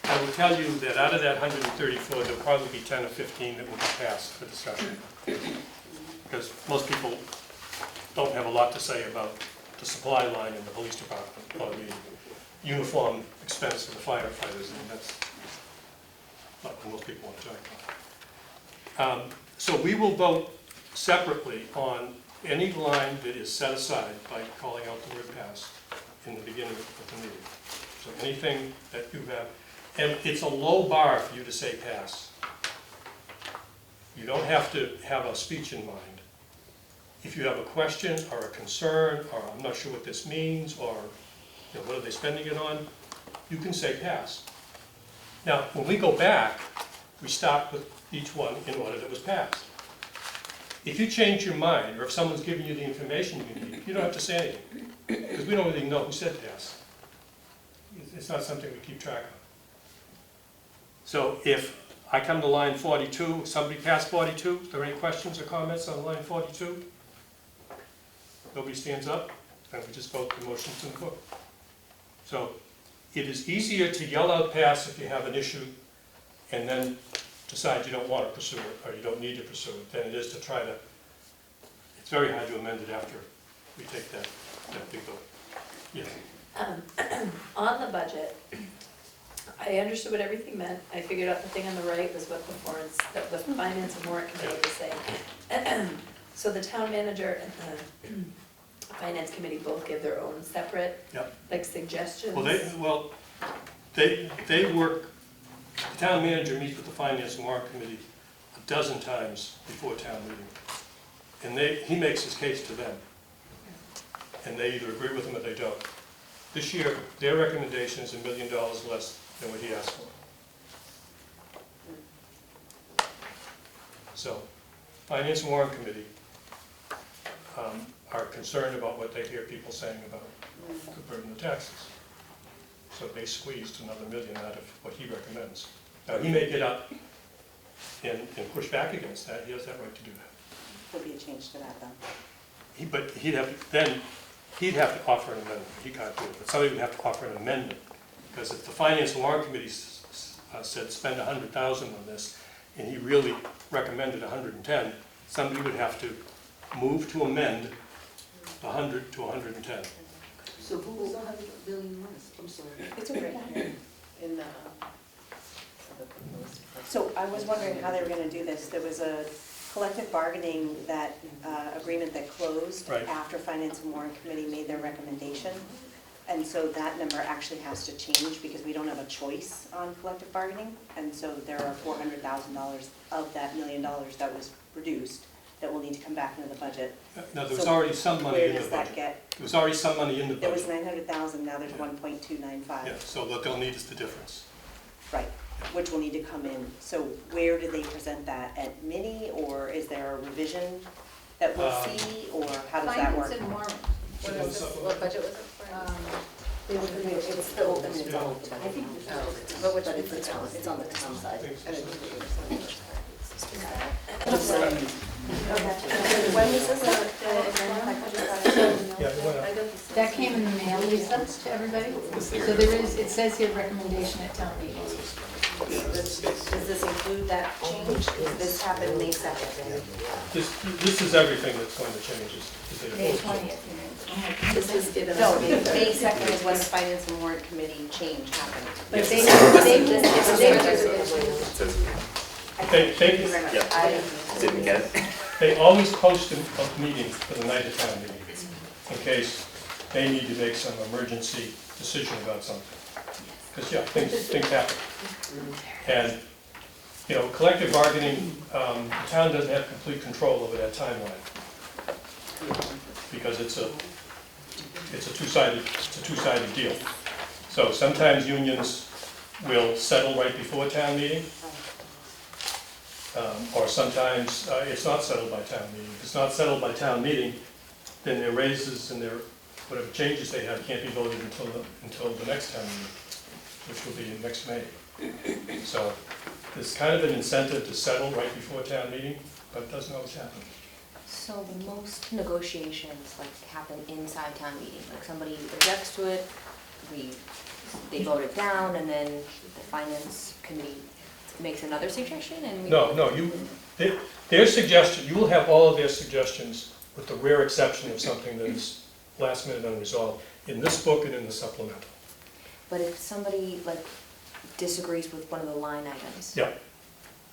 I will tell you that out of that 134, there'll probably be 10 or 15 that will be passed for discussion. Because most people don't have a lot to say about the supply line in the police department or the uniform expense of the firefighters, and that's not what most people want to talk about. So we will vote separately on any line that is set aside by calling out the word pass in the beginning of the meeting. So anything that you have, and it's a low bar for you to say pass. You don't have to have a speech in mind. If you have a question or a concern, or I'm not sure what this means, or what are they spending it on, you can say pass. Now, when we go back, we start with each one in order that was passed. If you change your mind, or if someone's giving you the information you need, you don't have to say anything, because we don't really know who said pass. It's not something we keep track of. So if I come to line 42, somebody past 42, is there any questions or comments on line 42? Nobody stands up, and we just vote the motion to the book. So it is easier to yell out pass if you have an issue and then decide you don't want to pursue it, or you don't need to pursue it, than it is to try to, it's very hard to amend it after we take that big vote. Yes. On the budget, I understood what everything meant. I figured out the thing on the right was what the finance and warrant committee was saying. So the town manager and the finance committee both give their own separate, Yep. like, suggestions. They work, the town manager meets with the finance and warrant committee a dozen times before town meeting. And he makes his case to them. And they either agree with him or they don't. This year, their recommendation is $1 million less than what he asked for. So, finance and warrant committee are concerned about what they hear people saying about the burden of taxes. So they squeezed another $1 million out of what he recommends. Now, he may get up and push back against that. He has that right to do that. There'll be a change to that, though. But he'd have to offer an amendment. He can't do it, but somebody would have to offer an amendment. Because if the Finance and Warrant Committee said spend $100,000 on this, and he really recommended 110, somebody would have to move to amend the 100 to 110. So who was 100 billion less? I'm sorry. It's a great in the So I was wondering how they were gonna do this. There was a collective bargaining that, agreement that closed Right. after Finance and Warrant Committee made their recommendation. And so that number actually has to change because we don't have a choice on collective bargaining. And so there are $400,000 of that $1 million that was reduced that will need to come back into the budget. Now, there was So already some money where in the does that budget. get? There was already some money in the There was budget. 900,000, now there's 1.295. Yeah, so what they'll need is the difference. Right, which will need to come in. So where do they present that? At mini, or is there a revision that we'll see, or how does that work? Finance and warrant. What is this, what budget was it for? It's the open, it's all. I think this is. But which, it's on the town side. When was this? Yeah, it went up. That came in the mail, Lisa, to everybody. So there is, it says here recommendation at town meeting. Does this include that change? This happened May 2nd. This is everything that's going to change. Is the May proposal. 20th. This is given. No, May 2nd is when the Finance and Warrant Committee change happened. But they Thank you very much. I Didn't get it. They always post a meeting for the night of town meeting, in case they need to make some emergency decision about something. Because, yeah, things happen. And, you know, collective bargaining, the town doesn't have complete control over that timeline. Because it's a two-sided deal. So sometimes unions will settle right before town meeting. Or sometimes it's not settled by town meeting. If it's not settled by town meeting, then their raises and their, whatever changes they have can't be voted until the next town meeting, which will be next May. So there's kind of an incentive to settle right before town meeting, but it doesn't always happen. So the most negotiations like happen inside town meeting, like somebody objects to it, they vote it down, and then the finance committee makes another suggestion, and we... No, their suggestion, you will have all of their suggestions with the rare exception of something that is last minute unresolved in this book and in the supplemental. But if somebody like disagrees with one of the line items, Yeah,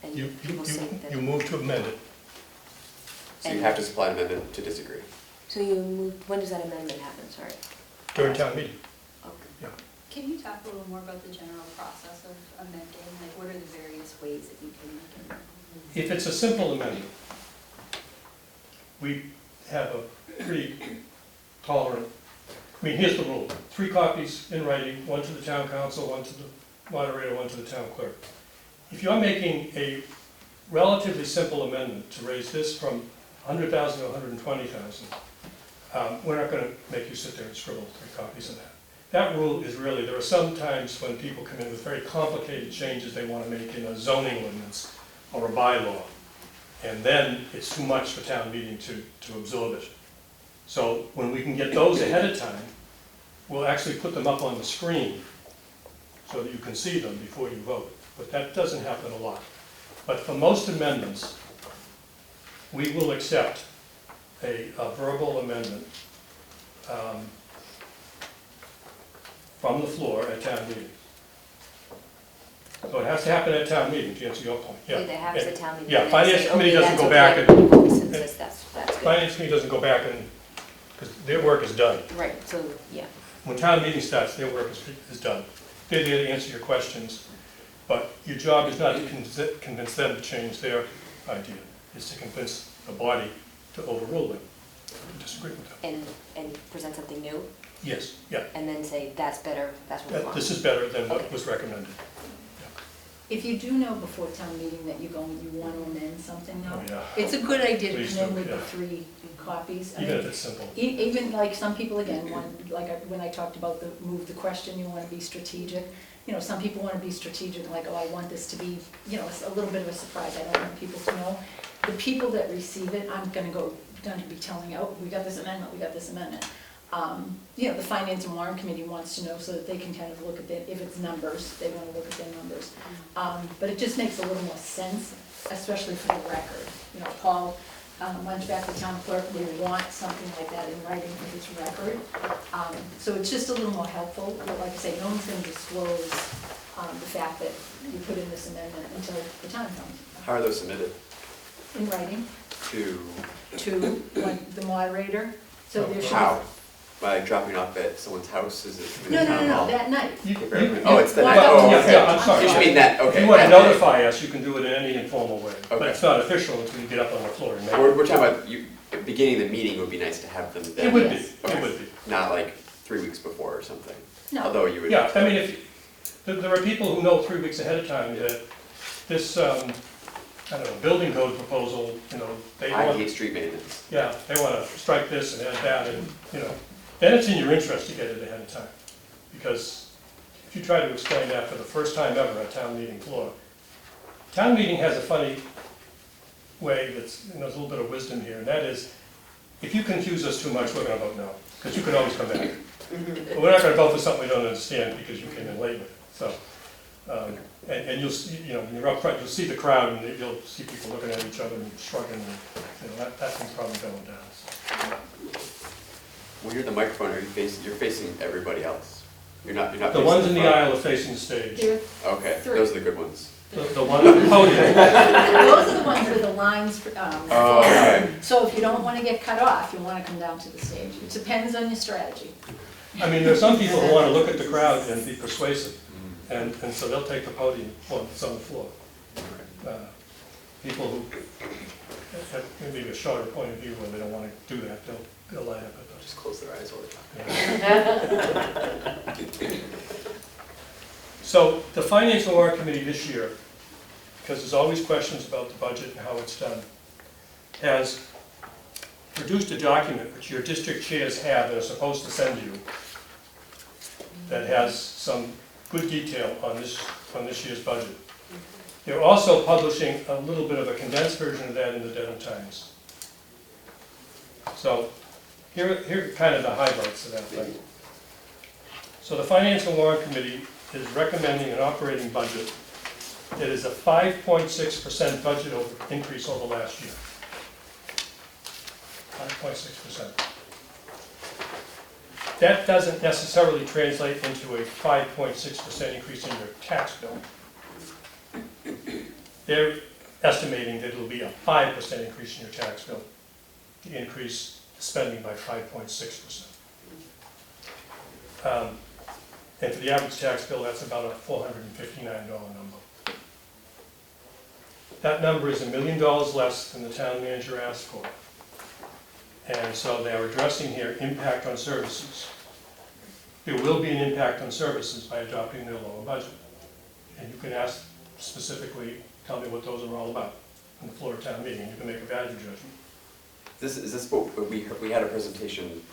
and you people say that... you move to amend it. So you have to supply an amendment to disagree. So you move, when does that amendment happen, sorry? During town meeting. Okay. Yeah. Can you talk a little more about the general process of amending? Like, what are the various ways that you can? If it's a simple amendment, we have a pretty tolerant, I mean, here's the rule. 3 copies in writing, 1 to the town council, 1 to the moderator, 1 to the town clerk. If you're making a relatively simple amendment to raise this from 100,000 to 120,000, we're not going to make you sit there and scribble 3 copies of that. that rule is really, there are some times when people come in with very complicated changes they want to make in a zoning ordinance or a bylaw. And then it's too much for town meeting to absorb it. So when we can get those ahead of time, we'll actually put them up on the screen so that you can see them before you vote. But that doesn't happen a lot. But for most amendments, we will accept a verbal amendment from the floor at town meeting. So it has to happen at town meeting, to answer your point. Yeah. It happens at town meeting. Yeah, and then Finance say, Committee okay, doesn't that's go back okay, and, consensus, that's good. Finance Committee doesn't go back and, because their work is done. Right, so, yeah. When town meeting starts, their work is done. They're there to answer your questions, but your job is not to convince them to change their idea. It's to convince the body to overrule them, to disagree with them. And present something new, Yes, yeah. and then say, that's better, that's what we want. This is better than what Okay. was recommended. If you do know before town meeting that you want to amend something Oh, though, yeah. it's a good idea to Please come in do, with the yeah. 3 copies. I Even mean, if it's simple. Even like some people, again, when I talked about move the question, you want to be strategic. You know, some people want to be strategic, like, oh, I want this to be, you know, a little bit of a surprise. I don't want people to know. The people that receive it, I'm going to be telling out, we got this amendment, we got this amendment. You know, the Finance and Warrant Committee wants to know so that they can kind of look at it, if it's numbers, they want to look at their numbers. But it just makes a little more sense, especially for the record. You know, Paul Munchback, the town clerk, we want something like that in writing for his record. So it's just a little more helpful. But like I say, no one's going to disclose the fact that you put in this amendment until the time comes. How are those submitted? In writing To, like the moderator. So there should be. how? By dropping off at someone's house, is it in the No, town hall? that night. Oh, it's the Well, night, oh, Yeah, okay. yeah, I'm sorry. You should mean that, If okay. you want to that night. notify us, you can do it in any informal way. But Okay. it's not official until you get up on the floor and make We're it. talking about, beginning the meeting would be nice to have them then. It would be, Yes. it would be. Not like 3 weeks before or something. No. Although you would. Yeah, I mean, there are people who know 3 weeks ahead of time that this, I don't know, building code proposal, you know, they I want, hate street maintenance. yeah, they want to strike this and add that, and, you know, then it's in your interest to get it ahead of time. Because if you try to explain that for the first time ever at town meeting floor, town meeting has a funny way that's, you know, there's a little bit of wisdom here, and that is, if you confuse us too much, we're going to vote no, because you can always come back. But we're not going to vote for something we don't understand because you came in late with it. So, and you'll see, you know, when you're up front, you'll see the crowd, and you'll see people looking at each other and shrugging, and, you know, that thing's probably going down. So. When you're at the microphone, you're facing everybody else. You're not The facing ones in the front. aisle are facing the stage. There- Okay, 3. those are the good ones. The one at the podium. Those are the ones with the lines. Oh, okay. So if you don't want to get cut off, you want to come down to the stage. It depends on your strategy. I mean, there's some people who want to look at the crowd and be persuasive, and so they'll take the podium, well, it's on the floor. People who have maybe a shorter point of view when they don't want to do that, they'll line up at those. Just close their eyes all the time. Yeah. So the Finance and Warrant Committee this year, because there's always questions about the budget and how it's done, has produced a document which your district chairs have and are supposed to send you that has some good detail on this year's budget. They're also publishing a little bit of a condensed version of that in the Dedham Times. So here are kind of the highlights of that thing. So the Finance and Warrant Committee is recommending an operating budget that is a 5.6% budget increase over last year. 5.6%. That doesn't necessarily translate into a 5.6% increase in your tax bill. They're estimating that it'll be a 5% increase in your tax bill to increase spending by 5.6%. And for the average tax bill, that's about a $459 number. That number is $1 million less than the town manager asked for. And so they're addressing here impact on services. There will be an impact on services by adopting their lower budget. And you can ask specifically, tell me what those are all about in the floor of town meeting. You can make a value judgment. Is this what we had a presentation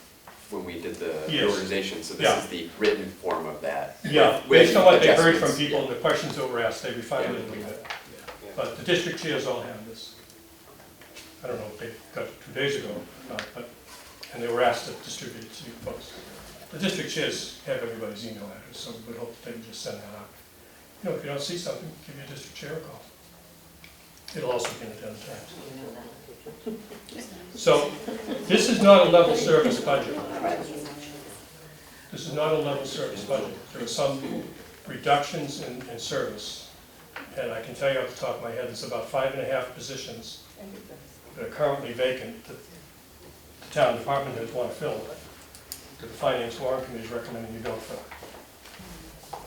when we did the Yes. reorganization, so this Yeah. is the written form of that. Yeah, with based on what they heard from adjustments. people and the questions that were asked, they refined it a little bit. But the district chairs all have this. I don't know if they got it 2 days ago, but, and they were asked to distribute it to you folks. The district chairs have everybody's email address, so we would hope that they can just send that out. You know, if you don't see something, give your district chair a call. It'll also be in the Denver Times. So, this is not a level service budget. This is not a level service budget. There are some reductions in service. And I can tell you off the top of my head, it's about 5.5 positions that are currently vacant that the town department heads want to fill. The Finance Warrant Committee is recommending you don't fill.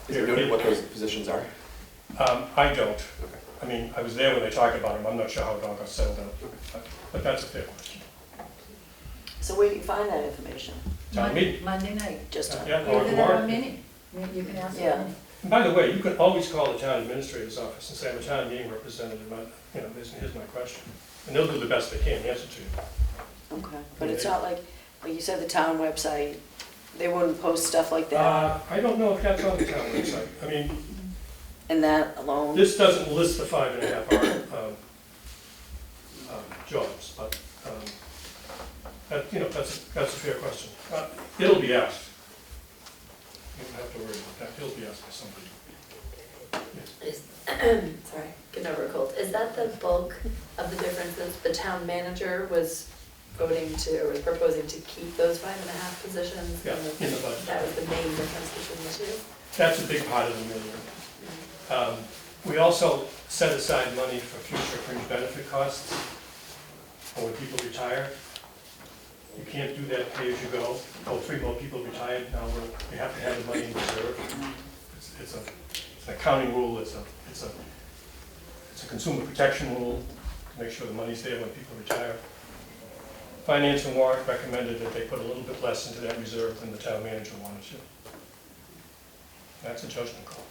Is it noted what those positions are? I don't. Okay. I mean, I was there when they talked about them. I'm not sure how it all got settled out. But that's a fair question. So where do you find that information? Town meeting. Monday night, just on. Yeah, Either or the that or warrant. meeting. You can ask Yeah. And by the way, you can always call the town administrator's office and say, I'm a town meeting representative, here's my question. And they'll do the best they can answer to you. Okay, but it's not like you said, the town website, they wouldn't post stuff like that, I don't know if that's on the town website. I mean, and that alone? this doesn't list the 5.5 hour jobs, but that's a fair question. It'll be asked. You don't have to worry about that. It'll be asked by somebody. Is, sorry, getting over a cold. Is that the bulk of the differences? The town manager was voting to, or was proposing to keep those 5.5 positions? Yeah, and in the budget. That was the main difference between the two? That's a big part of the million. We also set aside money for future fringe benefit costs. Or when people retire, you can't do that pay as you go. Oh, 3 more people retired, now we have to have the money in reserve. It's an accounting rule, it's a consumer protection rule to make sure the money's there when people retire. Finance and Warrant recommended that they put a little bit less into that reserve than the town manager wanted to. That's a judgment call.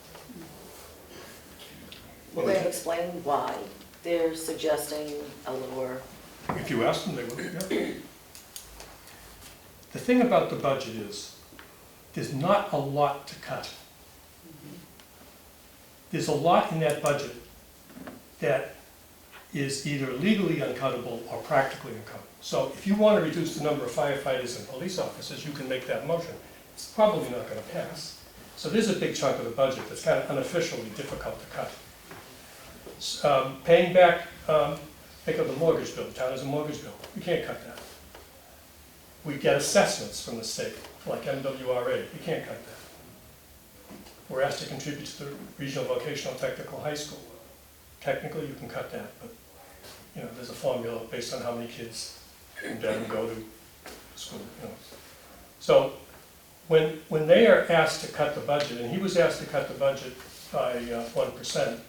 Will they explain why they're suggesting a lower? If you ask them, they will, yeah. The thing about the budget is, there's not a lot to cut. There's a lot in that budget that is either legally uncuttable or practically uncuttable. So if you want to reduce the number of firefighters and police officers, you can make that motion. It's probably not going to pass. So there's a big chunk of the budget that's kind of unofficially difficult to cut. Paying back, think of the mortgage bill. The town has a mortgage bill. We can't cut that. We get assessments from the state, like MWRA. We can't cut that. We're asked to contribute to the Regional Vocational Technical High School. Technically, you can cut that, but there's a formula based on how many kids go to school. So when they are asked to cut the budget, and he was asked to cut the budget by 1%,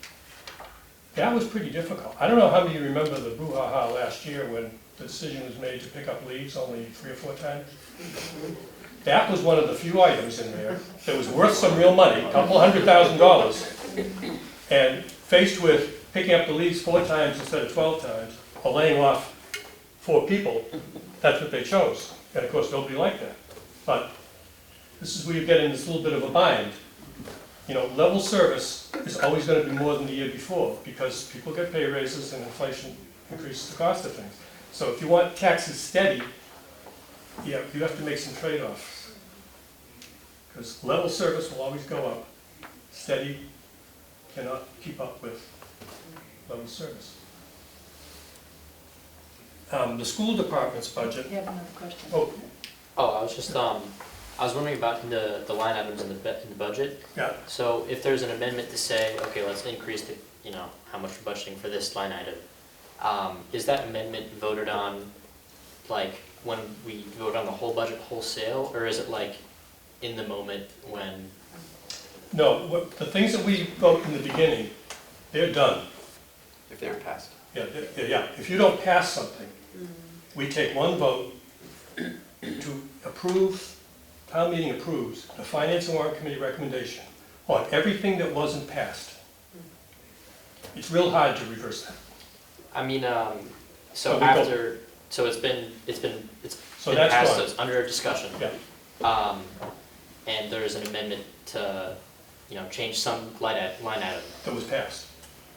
that was pretty difficult. I don't know how many of you remember the brouhaha last year when the decision was made to pick up leaves only 3 or 4 times. That was one of the few items in there that was worth some real money, a couple $100,000, and faced with picking up the leaves 4 times instead of 12 times, or laying off 4 people, that's what they chose. And of course, nobody liked that. But this is where you get in this little bit of a bind. Level service is always going to be more than the year before because people get pay raises and inflation increases the cost of things. So if you want taxes steady, you have to make some trade-offs. Because level service will always go up. Steady cannot keep up with level service. The school department's budget. You have another question? Oh, I was just, I was wondering about the line items in the budget. yeah. So if there's an amendment to say, okay, let's increase the, how much we're budgeting for this line item, is that amendment voted on, like, when we vote on the whole budget wholesale, or is it like in the moment when? No, the things that we vote in the beginning, they're done. If they aren't passed. Yeah, if you don't pass something, we take one vote to approve, town meeting approves the Finance and Warrant Committee recommendation on everything that wasn't passed. It's real hard to reverse that. I mean, So so we after, So it's been So that's passed, gone. so it's under discussion. Yeah. And there's an amendment to, change some line item That was passed.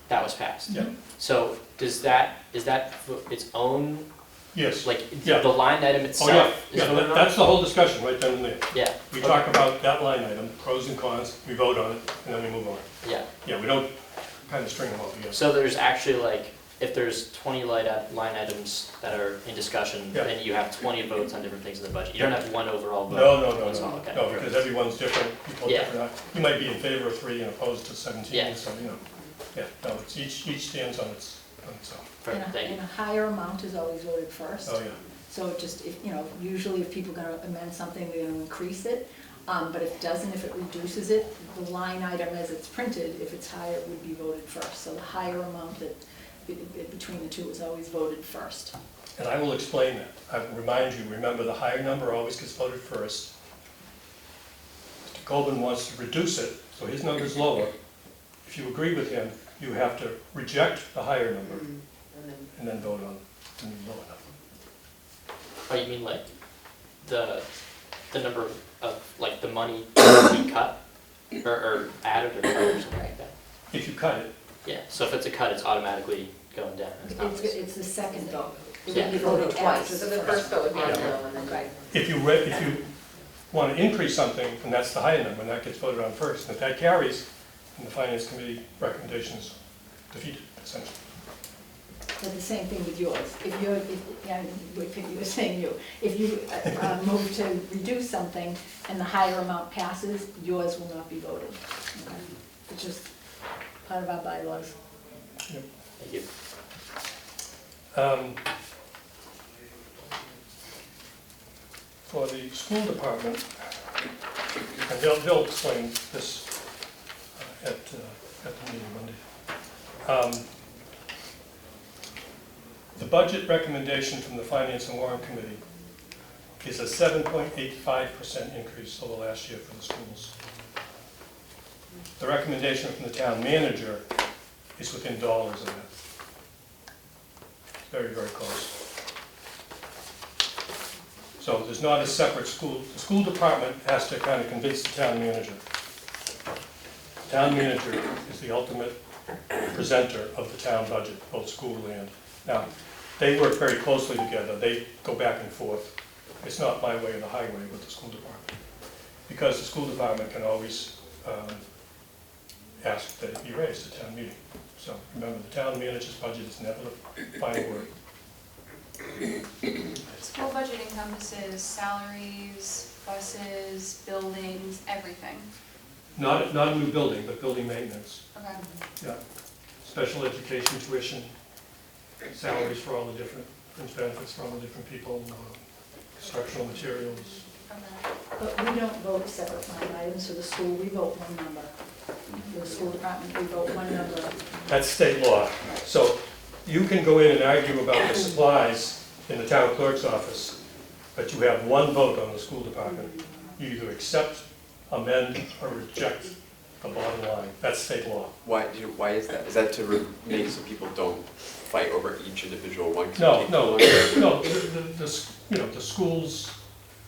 that was passed. Yeah. So is that its own, Yes. like, Yeah. the line item Oh, itself? yeah, is yeah, voted on? that's the whole discussion right then and there. Yeah. We talk about that line item, pros and cons, we vote on it, and then we move on. Yeah. Yeah, we don't kind of string them all together. So there's actually like, if there's 20 line items that are in discussion, Yeah. then you have 20 votes on different things in the budget. You don't have one overall vote. No, That's all, okay. no, because everyone's different, people are Yeah. different. You might be in favor of 3 and opposed to 17, Yeah. so, yeah, no, it's each stands on its own. Perfect, thank you. And a higher amount is always voted first. Oh, yeah. So it just, usually if people are gonna amend something, they're gonna increase it. But if it doesn't, if it reduces it, the line item as it's printed, if it's higher, would be voted first. So the higher amount that, between the two is always voted first. And I will explain that. I will remind you, remember, the higher number always gets voted first. Mr. Colvin wants to reduce it, so his number's lower. If you agree with him, you have to reject the higher number and then vote on the lower number. Oh, you mean like the number of, like, the money to be cut or added or cut or something like that? If you cut it, Yeah, so if it's a cut, it's automatically going down. It's not this. It's the second vote. It Yeah. would be voted twice. So the first vote would be a no, and then. Right. if you want to increase something, and that's the higher number, and that gets voted on first. And if that carries, then the finance committee recommendation is defeated, essentially. But the same thing with yours. If you were saying if you move to reduce something and the higher amount passes, yours will not be voted. Okay? It's just part of our bylaws. Thank you. For the school department, and they'll explain this at the meeting Monday. The budget recommendation from the Finance and Warrant Committee is a 7.85% increase over last year for the schools. The recommendation from the town manager is within dollars of that. Very, very close. So there's not a separate school. The school department has to kind of convince the town manager. The town manager is the ultimate presenter of the town budget, both school and. Now, they work very closely together. They go back and forth. It's not my way or the highway with the school department. Because the school department can always ask that it be raised at town meeting. So remember, the town manager's budget is never the final word. School budget encompasses salaries, buses, buildings, everything. Not a new building, but building maintenance. Okay. Yeah. Special education tuition, salaries for all the different, fringe benefits for all the different people, instructional materials. Okay. But we don't vote separate line items for the school. We vote one number. For the school department, we vote one number. That's state law. So you can go in and argue about the supplies in the town clerk's office, but you have one vote on the school department. You either accept, amend, or reject the bottom line. That's state law. Why is that? Is that to make so people don't fight over each individual one? No, the schools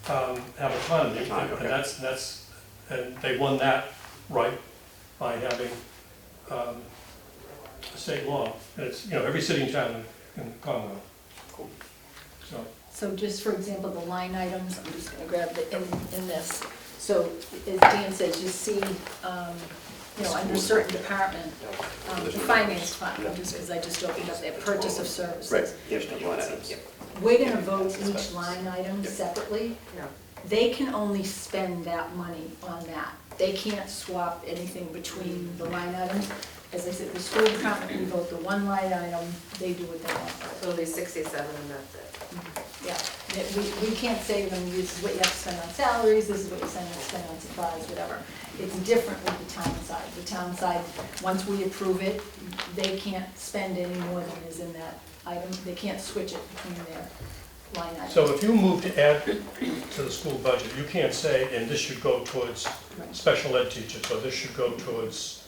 have autonomy, Autonomy, and okay. and they won that right by having a state law. And it's, every city and town in the Commonwealth. Cool. So just for example, the line items, I'm just gonna grab the, in this. So as Dan says, you see, under certain department, the finance department, just because I just opened up their purchase of services. Right, yes, line items. We're gonna vote each line item separately. They can only spend that money on that. They can't swap anything between the line items. As I said, the school department, we vote the one line item, they do what they want. So it'll be 67 and that's it. Yeah, we can't say to them, this is what you have to spend on salaries, this is what you spend on supplies, whatever. It's different with the town side. The town side, once we approve it, they can't spend any more than is in that item. They can't switch it between their line items. So if you move to add to the school budget, you can't say, and this should go towards special ed teachers, or this should go towards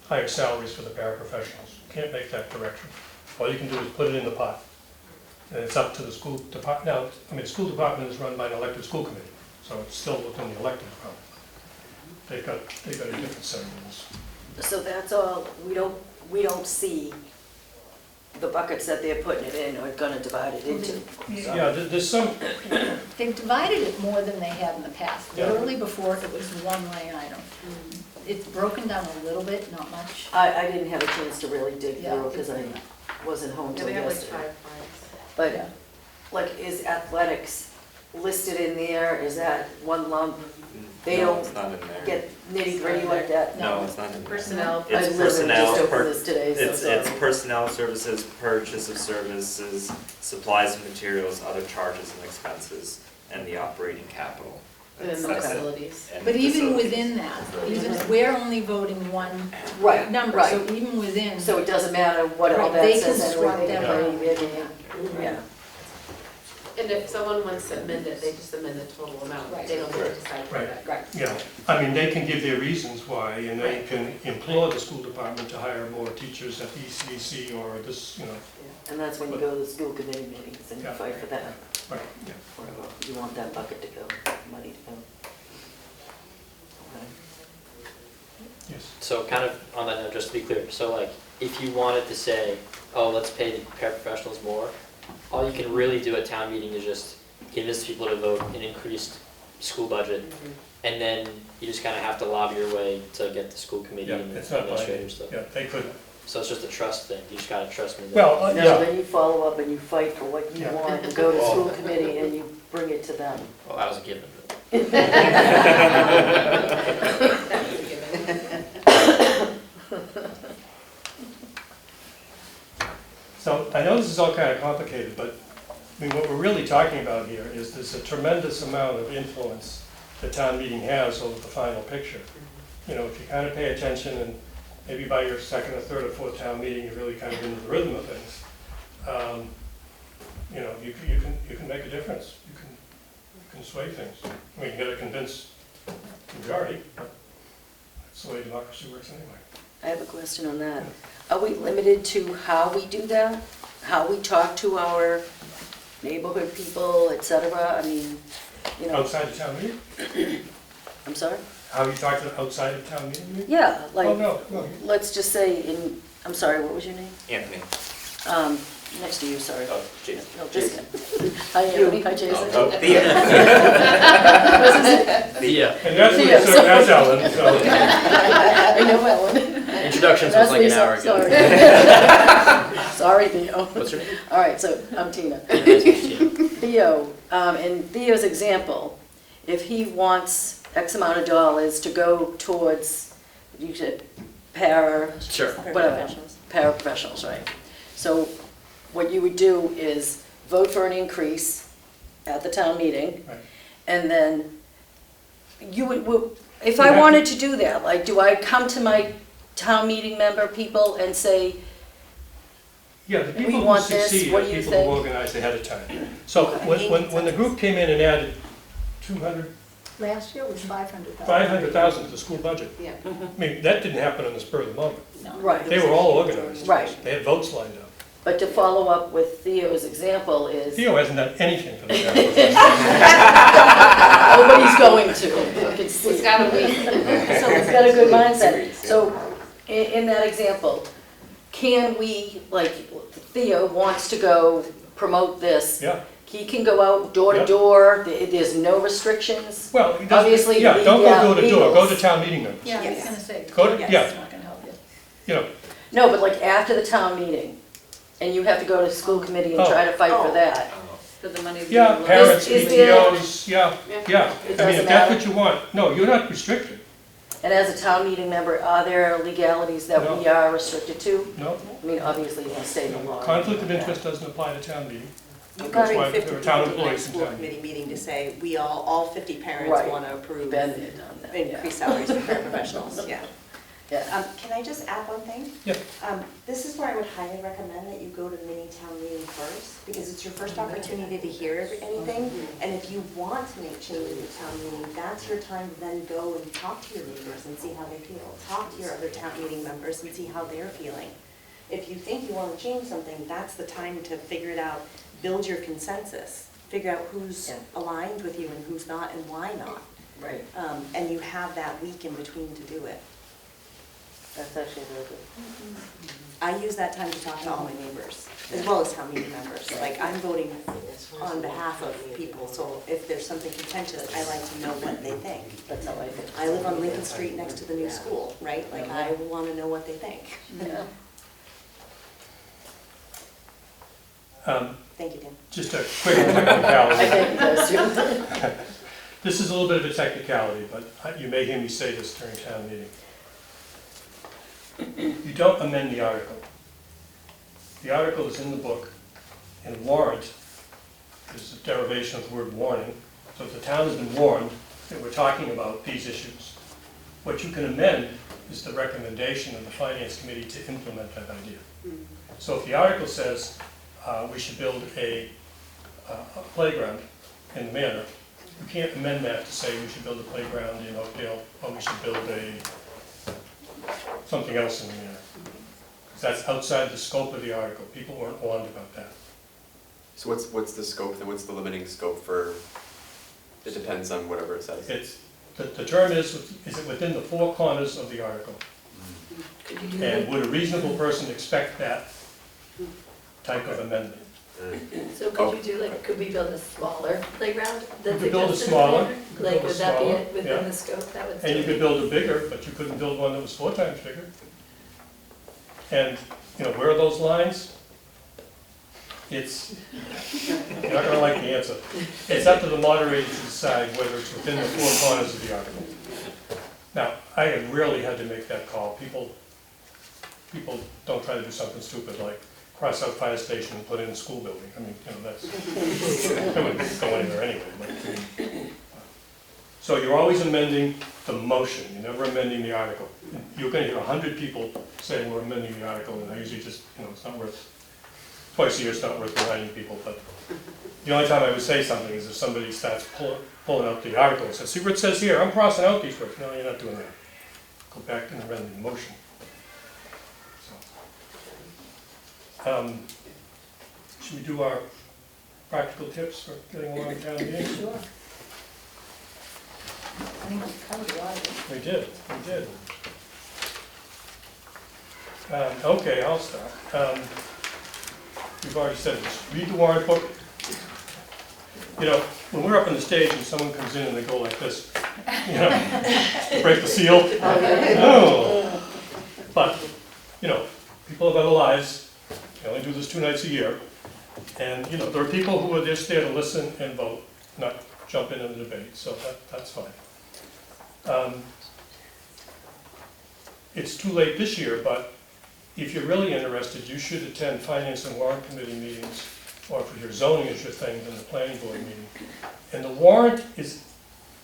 higher salaries for the paraprofessionals. You can't make that direction. All you can do is put it in the pot. And it's up to the school department. Now, I mean, the school department is run by an elected school committee, so it's still within the elected department. They've got a different set of rules. So that's all, we don't see the buckets that they're putting it in or gonna divide it into. Yeah, there's some, They've divided it more than they have in the past. Yeah. Literally before, it was one line item. It's broken down a little bit, not much. I didn't have a chance to really dig Yeah. through because I wasn't home Yeah, till they have like yesterday. 5 lines. But, Yeah. like, is athletics listed in there? Is that one lump? They No, don't it's not in there. get nitty-gritty like that? No, it's not in there. Personnel. I It's literally personnel, just opened this today, so it's sorry. personnel services, purchase of services, supplies and materials, other charges and expenses, and the operating capital. And then the That's it. facilities. And But even facilities. within that, even, we're only voting one Right, number, right. so even within. So it doesn't matter what all Right, that they says can anyway. swap that Yeah. out. Yeah. And if someone wants to amend it, they just amend the total amount. Right. They don't get to decide for Right. that. Right. yeah, I mean, they can give their reasons why, and they can implore the school department to hire more teachers at the ECC or this, you know, And that's when you go to the school committee meetings and you Yeah. fight for that. right, yeah. Or you want that bucket to go, money to go. Okay. Yes. So kind of on that note, just to be clear, so like, if you wanted to say, oh, let's pay the paraprofessionals more, all you can really do at town meeting is just convince people to vote an increased school budget, and then you just kind of have to lobby your way to get the school committee Yeah, and it's not administrators binding. to. Yeah, they could, So it's just a trust thing, you just gotta trust me. that- well, No, yeah, then you follow up and you fight for what you Yeah. want and go to school committee and you bring it to them. Well, that was a given. so I know this is all kind of complicated, but I mean, what we're really talking about here is there's a tremendous amount of influence the town meeting has over the final picture. You know, if you kind of pay attention and maybe by your second or third or fourth town meeting, you're really kind of into the rhythm of things. You know, you can make a difference. You can sway things. I mean, you gotta convince the majority, but that's the way democracy works anyway. I have a question on that. Are we limited to how we do that? How we talk to our neighborhood people, et cetera? I mean, you know, Outside of town meeting? I'm sorry? How you talk to outside of town meeting? you mean? Yeah, Oh, like, no, no. let's just say in, I'm sorry, what was your name? Anthony. Next to you, sorry. Oh, Jason. No, Jason. Hi, Anthony. Hi, Jason. Oh, Thea. Yeah, And that's what, Yes. so that's Ellen, so. I know Ellen. introductions was That's like an Lisa, hour ago. Sorry. Sorry, Theo. What's your name? All right, so I'm Tina. Nice to meet you. Theo, in Theo's example, if he wants X amount of dollars to go towards, you said Sure. whatever, paraprofessionals, right? So what you would do is vote for an increase at the town meeting, Right. and then you would, if You I have to- wanted to do that, like, do I come to my town meeting member people and say, Yeah, the We people who want this, succeed what are do you people who think? organized ahead of time. So Okay. when the group came in and added 200, Last year was 500,000. 500,000 to the school budget, Yeah. I mean, that didn't happen on the spur of the moment. No. right? They were all organized. Right. They had votes lined up. But to follow up with Theo's example is, Theo hasn't done anything for the town. nobody's going to, you can see. It's gotta be. So he's got a good mindset. So in that example, can we, like, Theo wants to go promote this. Yeah, He can go out door to Yeah. door, there's no restrictions. well, he Obviously, doesn't, yeah, don't go door to door, go to legals. town meeting members. Yeah, I was Yes. gonna say. Go to- It's yeah. not gonna help you. You know, No, but like after the town meeting, and you have to go to school committee and try to fight for Oh. that. For the money to be yeah, released. parents, Is there- PTOs, yeah, yeah. It I mean, doesn't if that's matter? what you want, no, you're not restricted, And as a town meeting member, are there legalities that we No. are restricted to? no. I mean, obviously, you state the law. Conflict of interest doesn't apply to town meeting. You That's can why bring 50 there are people town to the employees next in school town. committee meeting to say, we all 50 parents Right. want to approve Been there, done that, yeah. increased salaries for paraprofessionals, yeah. Yeah. Can I just add one thing? Yeah. This is where I would highly recommend that you go to mini town meeting first, because it's your first opportunity to hear anything. And if you want to make changes at town meeting, that's your time to then go and talk to your neighbors and see how they feel. Talk to your other town meeting members and see how they're feeling. If you think you want to change something, that's the time to figure it out build your consensus, figure out who's aligned with you and who's not and why not. Right, And you have that week in between to do it. that's actually really good. I use that time to talk to all my neighbors, as well as town meeting members. Like, I'm voting on behalf of people, so if there's something contentious, I like to know what they think. That's how I think. I live on Lincoln Street next to the new school, right? Like, I want to know what they think. Yeah. Thank you, Dan. Just a quick technicality. I think that's too. This is a little bit of a technicality, but you may hear me say this during town meeting. You don't amend the article. The article is in the book, and warrant is a derivation of the word warning. So if the town has been warned that we're talking about these issues, what you can amend is the recommendation of the finance committee to implement that idea. So if the article says we should build a playground in the manor, you can't amend that to say we should build a playground in Oakdale, or we should build something else in the manor. Because that's outside the scope of the article. People weren't warned about that. So what's the scope, and what's the limiting scope for, it depends on whatever it says? It's, the term is it within the four corners of the article? Could you do And would a reasonable person expect that type of amendment? So could you do like, could we build a smaller playground You than could build a suggested smaller, earlier? you could Like, build a would that be smaller, it yeah. within the scope? That would And you still could build a bigger, but you couldn't build one that was 4 times bigger. And, where are those lines? You're not gonna like the answer. It's up to the moderator to decide whether it's within the 4 corners of the article. Now, I have rarely had to make that call. People don't try to do something stupid like cross out fire station and put in a school building. I mean, that wouldn't go anywhere anyway. But, so you're always amending the motion, you're never amending the article. You're gonna hear 100 people saying we're amending the article, and I usually just, it's not worth, twice a year it's not worth reminding people, but the only time I would say something is if somebody starts pulling out the article and says, see what it says here, I'm crossing out these words. No, you're not doing that. Go back and amend the motion. So, should we do our practical tips for getting along town meeting? Sure. I think we've covered a lot of it. We did. Okay, I'll start. We've already said this. Read the warrant book. When we're up on the stage and someone comes in and they go like this, break the seal. No. But, people have other lives. They only do this 2 nights a year. And, there are people who are just there to listen and vote, not jump in the debate, so that's fine. It's too late this year, but if you're really interested, you should attend Finance and Warrant Committee meetings, or if your zoning is your thing, then the Planning Board meeting. And the warrant is,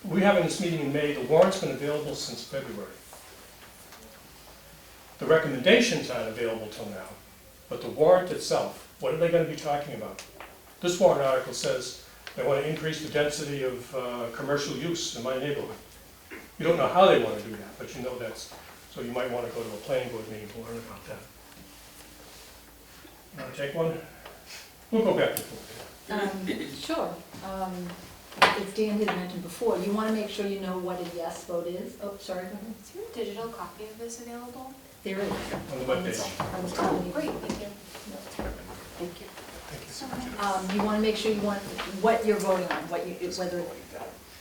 we're having this meeting in May, the warrant's been available since February. The recommendations aren't available till now, but the warrant itself, what are they going to be talking about? This warrant article says they want to increase the density of commercial use in my neighborhood. You don't know how they want to do that, but that's, so you might want to go to a planning board meeting to learn about that. Want to take one? We'll go back and forth. Sure. As Dan had mentioned before, you want to make sure you know what a yes vote is. Oh, sorry, go ahead. Is there a digital copy of this available? There is. On the webpage. On the town meeting. Great, thank you. Thank you. You want to make sure you want what you're voting on,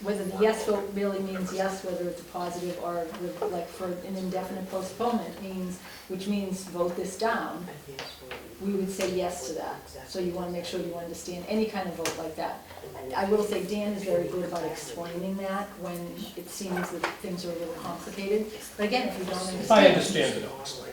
whether the yes vote really means yes, whether it's a positive, or like for an indefinite postponement which means vote this down. We would say yes to that. So you want to make sure you understand any kind of vote like that. I will say Dan is very good about explaining that when it seems that things are a little complicated. But again, if you don't understand. If I understand it, I'll explain.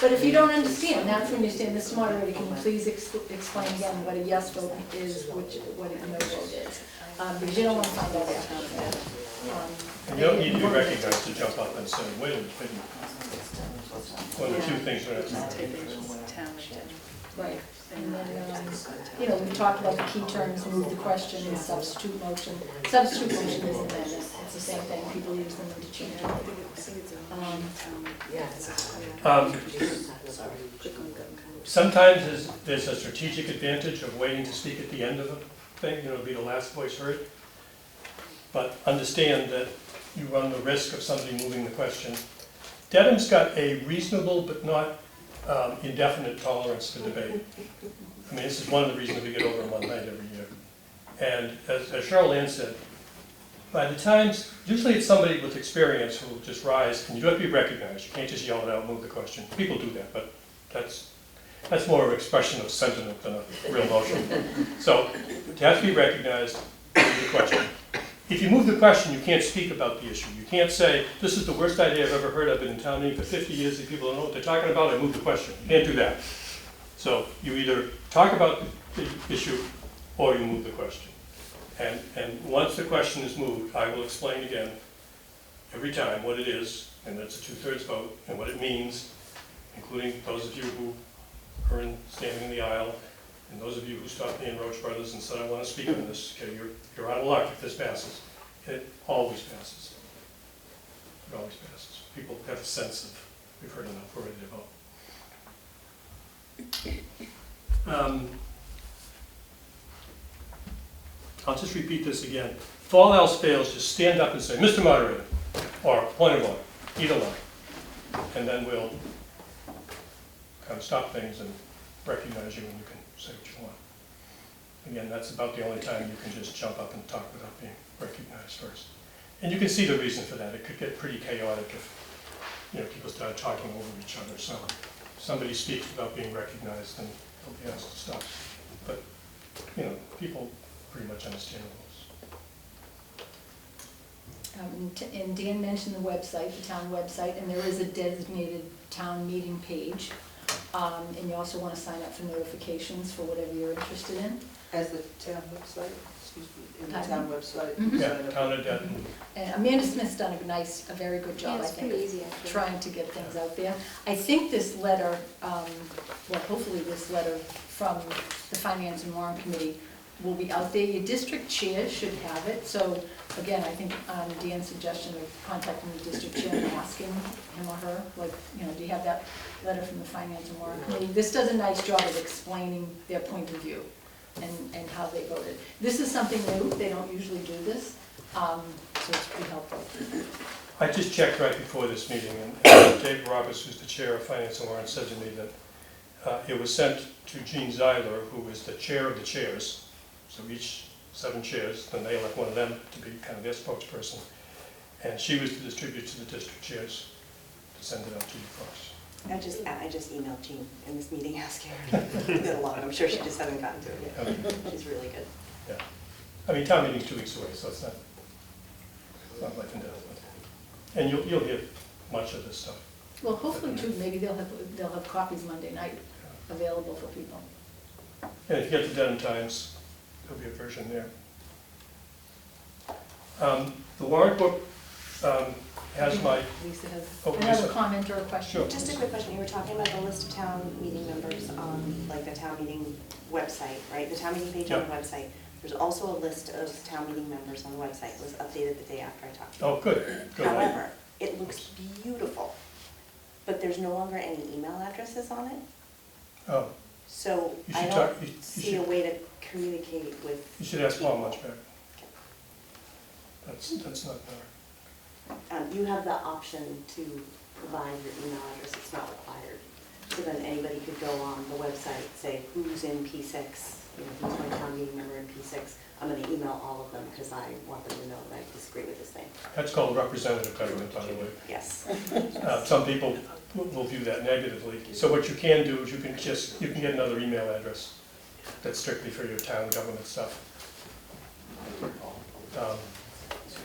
But if you don't understand, that's when you say, Mr. Moderator, can you please explain again what a yes vote is, what a no vote is? Because you don't want to find out that kind of thing. And you don't need to be recognized to jump up and say, wait a minute, one of the 2 things we're going to Right. And then, we've talked about the key terms, move the question, and substitute motion. Substitute motion is an amendment. It's the same thing, people use them interchangeably. Sometimes there's a strategic advantage of waiting to speak at the end of a thing, be the last voice heard. But understand that you run the risk of somebody moving the question. Dedham's got a reasonable but not indefinite tolerance for debate. I mean, this is one of the reasons we get over in one night every year. And as Cherylann said, by the times, usually it's somebody with experience who will just rise, and you have to be recognized. You can't just yell it out and move the question. People do that, but that's more an expression of sentiment than a real emotion. So, to have to be recognized, move the question. If you move the question, you can't speak about the issue. You can't say, this is the worst idea I've ever heard. I've been in town meeting for 50 years, and people don't know what they're talking about, I move the question. You can't do that. So, you either talk about the issue, or you move the question. And once the question is moved, I will explain again, every time, what it is, and it's a 2/3 vote, and what it means, including those of you who are standing in the aisle, and those of you who stopped me in Roach Brothers and said, I want to speak on this, okay, you're out of luck if this passes. It always passes. It always passes. People have a sense of, we've heard enough, we're ready to vote. I'll just repeat this again. If all else fails, just stand up and say, Mr. Moderator, or point of order, either one. And then we'll kind of stop things and recognize you, and you can say what you want. Again, that's about the only time you can just jump up and talk without being recognized first. And you can see the reason for that. It could get pretty chaotic if people started talking over each other. So if somebody speaks without being recognized, then they'll be asked to stop. But people pretty much understand the rules. And Dan mentioned the website, the town website, and there is a designated town meeting page. And you also want to sign up for notifications for whatever you're interested in. As the town website, excuse me, in the town website. Yeah, town of Denton. And Amanda Smith's done a very good job, I think, of trying to get things out there. I think this letter, hopefully this letter from the Finance and Warrant Committee will be out there. Your district chair should have it. So again, I think Dan's suggestion of contacting the district chair and asking him or her, do you have that letter from the Finance and Warrant Committee? This does a nice job of explaining their point of view and how they voted. This is something new. They don't usually do this, so it's pretty helpful. I just checked right before this meeting, and Dave Roberts, who's the chair of Finance and Warrant, said to me that it was sent to Jean Zeiler, who is the chair of the chairs. So each 7 chairs, then they elect one of them to be kind of their spokesperson. And she was to distribute to the district chairs to send it out to you folks. I just emailed Jean in this meeting asking her to do it along. I'm sure she just hasn't gotten to it yet. Okay. She's really good. Yeah. I mean, town meeting's 2 weeks away, so it's not life and death. And you'll hear much of this stuff. Well, hopefully too, maybe they'll have copies Monday night available for people. And if you get the Denton Times, there'll be a version there. The warrant book has my... Lisa has Oh, another Lisa. comment or a question. Sure. Just a quick question. You were talking about the list of town meeting members on the town meeting website, right? The town meeting page on the website. There's also a list of town meeting members on the website. It was updated the day after I talked to you. Oh, good. However, it looks beautiful, but there's no longer any email addresses on it. Oh, So You I should don't talk- you see a should- way to communicate with. you should ask Paul people. Muchback. That's not better. You have the option to provide your email address, it's not required. So then anybody could go on the website, say who's in P6, who's my town meeting member in P6. I'm gonna email all of them because I want them to know that I disagree with this thing. That's called representative government, by the way. Yes. Some people will view that negatively. So what you can do is you can get another email address that's strictly for your town government stuff.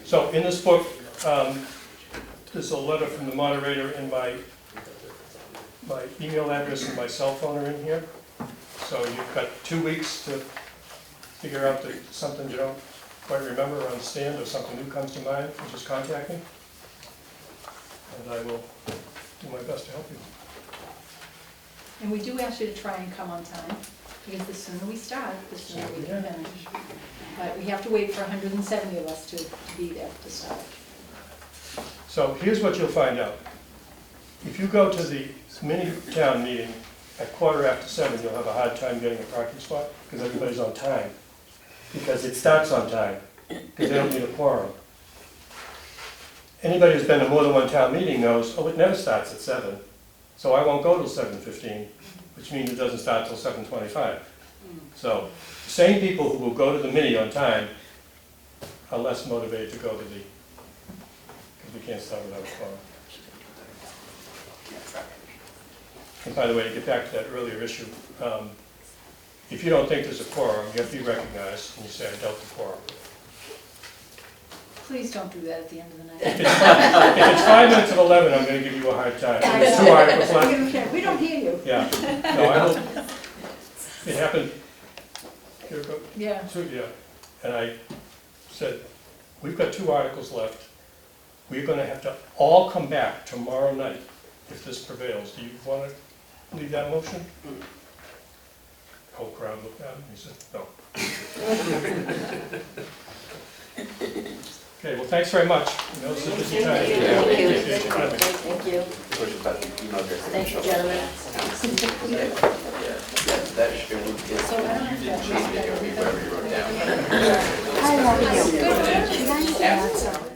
So in this book, there's a letter from the moderator, and my email address and my cell phone are in here. So you've got 2 weeks to figure out something you don't quite remember or understand, or something new comes to mind, you just contact me. And I will do my best to help you. And we do ask you to try and come on time, because the sooner we start, the sooner we can finish. But we have to wait for 170 of us to be there to start. So here's what you'll find out. If you go to the mini town meeting at 7:15, you'll have a hard time getting a parking spot because everybody's on time. Because it starts on time, because they don't need a quorum. Anybody who's been to more than one town meeting knows, oh, it never starts at 7. So I won't go till 7:15, which means it doesn't start till 7:25. So, the same people who will go to the mini on time are less motivated to go to the, because we can't start without a quorum. And by the way, to get back to that earlier issue, if you don't think there's a quorum, you have to be recognized, and you say, I doubt the quorum. Please don't do that at the end of the night. If it's 5 minutes of 11, I'm gonna give you a hard time. There's 2 articles left. We don't hear you. Yeah, no, I will, it happened, here we go. Yeah. Yeah, and I said, we've got 2 articles left. We're gonna have to all come back tomorrow night if this prevails. Do you wanna leave that motion? The whole crowd looked at him, he said, no. Okay, well, thanks very much. You know, it's a busy time. Thank you. Appreciate your time. Thank you. Push it back, email address. Thank you, gentlemen. That should be, you didn't change it, it would be whatever you wrote down. Hi, how are you?